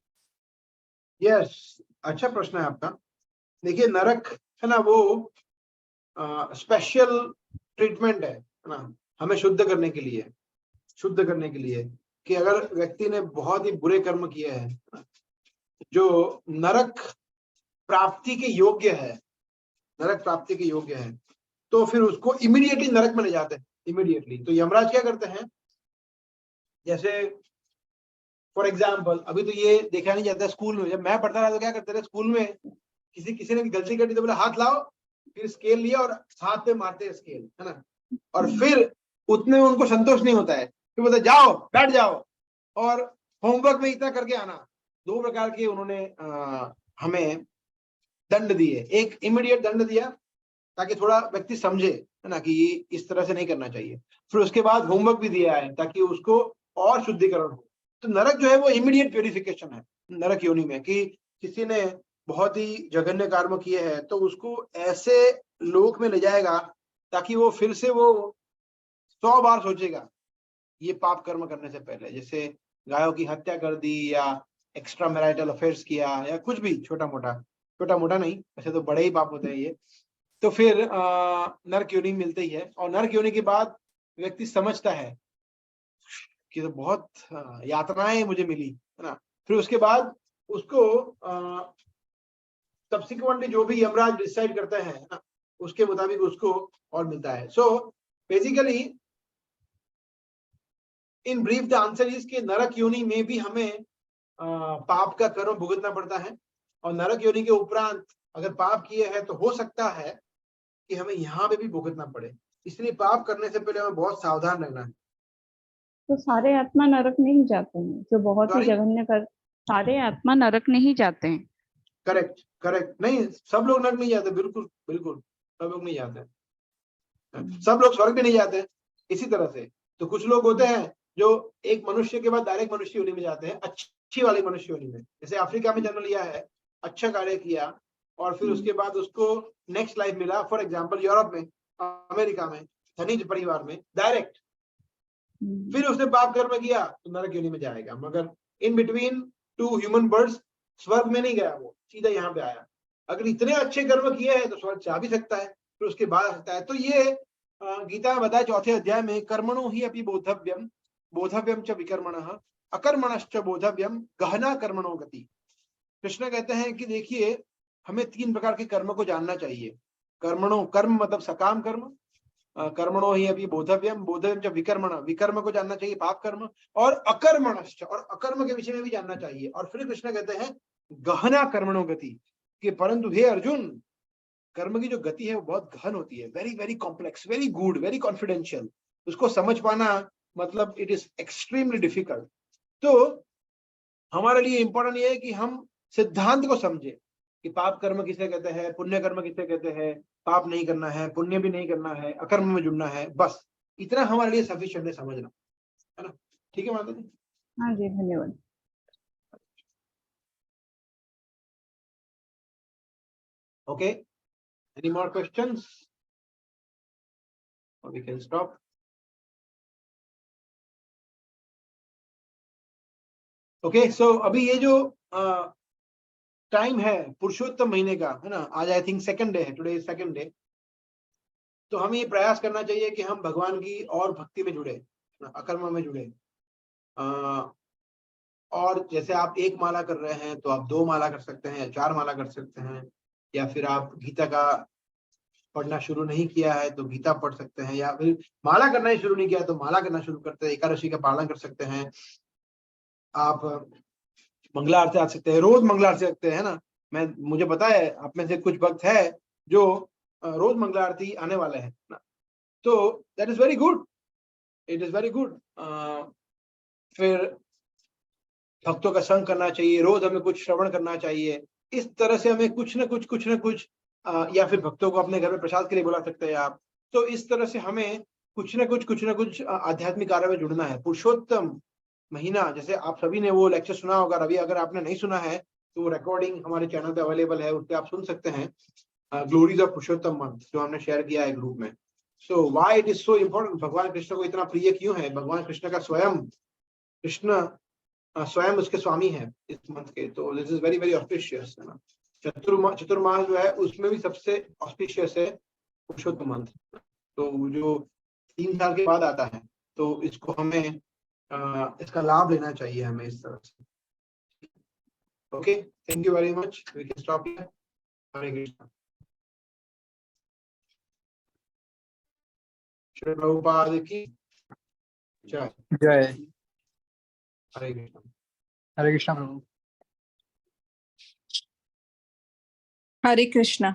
यस, अच्छा प्रश्न है आपका। देखिए नरक है ना, वो स्पेशल ट्रीटमेंट है ना, हमें शुद्ध करने के लिए कि अगर व्यक्ति ने बहुत ही बुरे कर्म किए हैं, जो नरक प्राप्ति के योग्य है, तो फिर उसको इमीडिएटली नरक में ले जाते हैं, इमीडिएटली। तो यमराज क्या करते हैं, जैसे फॉर एग्जाम्पल अभी तो ये देखा नहीं जाता स्कूल में, जब मैं पढ़ता रहा तो क्या करते थे स्कूल में, किसी ने भी गलती कर दी तो बोला हाथ लाओ, फिर स्केल लिया और हाथ पे मारते हैं स्केल, है ना। और फिर उतने में उनको संतोष नहीं होता है, फिर बोलते जाओ बैठ जाओ और होमवर्क में इतना करके आना। 2 प्रकार के उन्होंने हमें दंड दिए, एक इमीडिएट दंड दिया ताकि थोड़ा व्यक्ति समझे, है ना, कि ये इस तरह से नहीं करना चाहिए। फिर उसके बाद होमवर्क भी दिया है ताकि उसको और शुद्धिकरण हो। तो नरक जो है वो इमीडिएट प्यूरिफिकेशन है नरक योनि में, कि किसी ने बहुत ही जघन्य कर्म किए हैं, तो उसको ऐसे लोक में ले जाएगा ताकि वो फिर से वो 100 बार सोचेगा ये पाप कर्म करने से पहले। जैसे गायों की हत्या कर दी, या एक्स्ट्रा मैरिटल अफेयर्स किया, या कुछ भी छोटा मोटा नहीं, वैसे तो बड़े ही पाप होते हैं ये। तो फिर नरक योनि मिलते ही है, और नरक योनि के बाद व्यक्ति समझता है कि तो बहुत यातनाएं मुझे मिली, है ना। फिर उसके बाद उसको सब्सिक्वेंटली जो भी यमराज डिसाइड करते हैं ना, उसके मुताबिक उसको और मिलता है। So basically in brief the answer is कि नरक योनि में भी हमें पाप का कर्म भुगतना पड़ता है, और नरक योनि के उपरांत अगर पाप किए हैं तो हो सकता है कि हमें यहाँ पे भी भुगतना पड़े। इसलिए पाप करने से पहले हमें बहुत सावधान रहना है। तो सारे आत्मा नरक नहीं जाते हैं जो बहुत ही Sorry? जघन्य कर, सारे आत्मा नरक नहीं जाते हैं। करेक्ट नहीं, सब लोग नरक नहीं जाते, बिल्कुल सब लोग नहीं जाते, सब लोग स्वर्ग भी नहीं जाते इसी तरह से। तो कुछ लोग होते हैं जो एक मनुष्य के बाद डायरेक्ट मनुष्य योनि में जाते हैं, अच्छी वाली मनुष्य योनि में। जैसे अफ्रीका में जन्म लिया है, अच्छा कार्य किया, और फिर उसके बाद उसको नेक्स्ट लाइफ मिला, फॉर एग्जाम्पल यूरोप में, अमेरिका में, धनिक परिवार में डायरेक्ट। फिर उसने पाप कर्म किया तो नरक योनि में जाएगा, मगर in between two human birds स्वर्ग में नहीं गया, वो सीधा यहाँ पे आया। अगर इतने अच्छे कर्म किए हैं तो स्वर्ग जा भी सकता है, फिर उसके बाद आ सकता है। तो ये गीता में बताया 4थे अध्याय में, कर्मणो ही अपि बोधव्यम च विकर्मणः अकर्मणश्च बोधव्यम गहना कर्मणो गति। कृष्ण कहते हैं कि देखिए, हमें 3 प्रकार के कर्म को जानना चाहिए। कर्मणो, कर्म मतलब सकाम कर्म, कर्मणो ही अपि बोधव्यम च विकर्मण, विकर्म को जानना चाहिए, पाप कर्म, और अकर्मणश्च, और अकर्म के विषय में भी जानना चाहिए। और फिर कृष्ण कहते हैं गहना कर्मणो गति, कि परंतु हे अर्जुन, कर्म की जो गति है वो बहुत गहन होती है, very very complex, very good, very confidential. उसको समझ पाना मतलब इट इज एक्सट्रीमली डिफिकल्ट। तो हमारे लिए इंपॉर्टेंट ये है कि हम सिद्धांत को समझे कि पाप कर्म किसे कहते हैं, पुण्य कर्म किसे कहते हैं, पाप नहीं करना है, पुण्य भी नहीं करना है, अकर्म में जुड़ना है, बस इतना हमारे लिए सफिशिएंट है समझना, है ना। ठीक है माता जी? हाँ जी, धन्यवाद। ओके, एनी मोर क्वेश्चंस और वी कैन स्टॉप? ओके, सो अभी ये जो टाइम है पुरुषोत्तम महीने का, है ना, आज आई थिंक सेकंड डे है, टुडे इज सेकंड डे। तो हमें ये प्रयास करना चाहिए कि हम भगवान की और भक्ति में जुड़े, अकर्म में जुड़े। और जैसे आप 1 माला कर रहे हैं तो आप 2 माला कर सकते हैं, या 4 माला कर सकते हैं, या फिर आप गीता का पढ़ना शुरू नहीं किया है तो गीता पढ़ सकते हैं, या फिर माला करना ही शुरू नहीं किया तो माला करना शुरू करते हैं, एकादशी का पालन कर सकते हैं, आप मंगला आरती आ सकते हैं, रोज मंगला आरती सकते हैं ना। मुझे पता है आप में से कुछ भक्त है जो रोज मंगला आरती आने वाले हैं ना, तो that is very good, it is very good. फिर भक्तों का संग करना चाहिए, रोज हमें कुछ श्रवण करना चाहिए। इस तरह से हमें कुछ ना कुछ या फिर भक्तों को अपने घर में प्रसाद के लिए बुला सकते हैं आप। तो इस तरह से हमें कुछ ना कुछ आध्यात्मिक कार्य में जुड़ना है। पुरुषोत्तम महीना, जैसे आप सभी ने वो लेक्चर सुना होगा, रवि अगर आपने नहीं सुना है तो वो रिकॉर्डिंग हमारे चैनल पे अवेलेबल है, उस पर आप सुन सकते हैं, ग्लोरीज ऑफ पुरुषोत्तम मंथ, जो हमने शेयर किया है ग्रुप में। So why it is so important, भगवान कृष्ण को इतना प्रिय क्यों है? भगवान कृष्ण का कृष्ण स्वयं उसके स्वामी है इस मंथ के, तो this is very very auspicious, है ना। चतुर्मास जो है उसमें भी सबसे ऑस्पिशियस है पुरुषोत्तम मंथ, तो जो 3 साल के बाद आता है, तो इसको हमें इसका लाभ लेना चाहिए हमें इस तरह से। Okay, thank you very much, we can stop here. Hare Krishna. Shri Prabhupada की जय। जय। हरे कृष्ण। हरे कृष्ण प्रभु। हरे कृष्णा।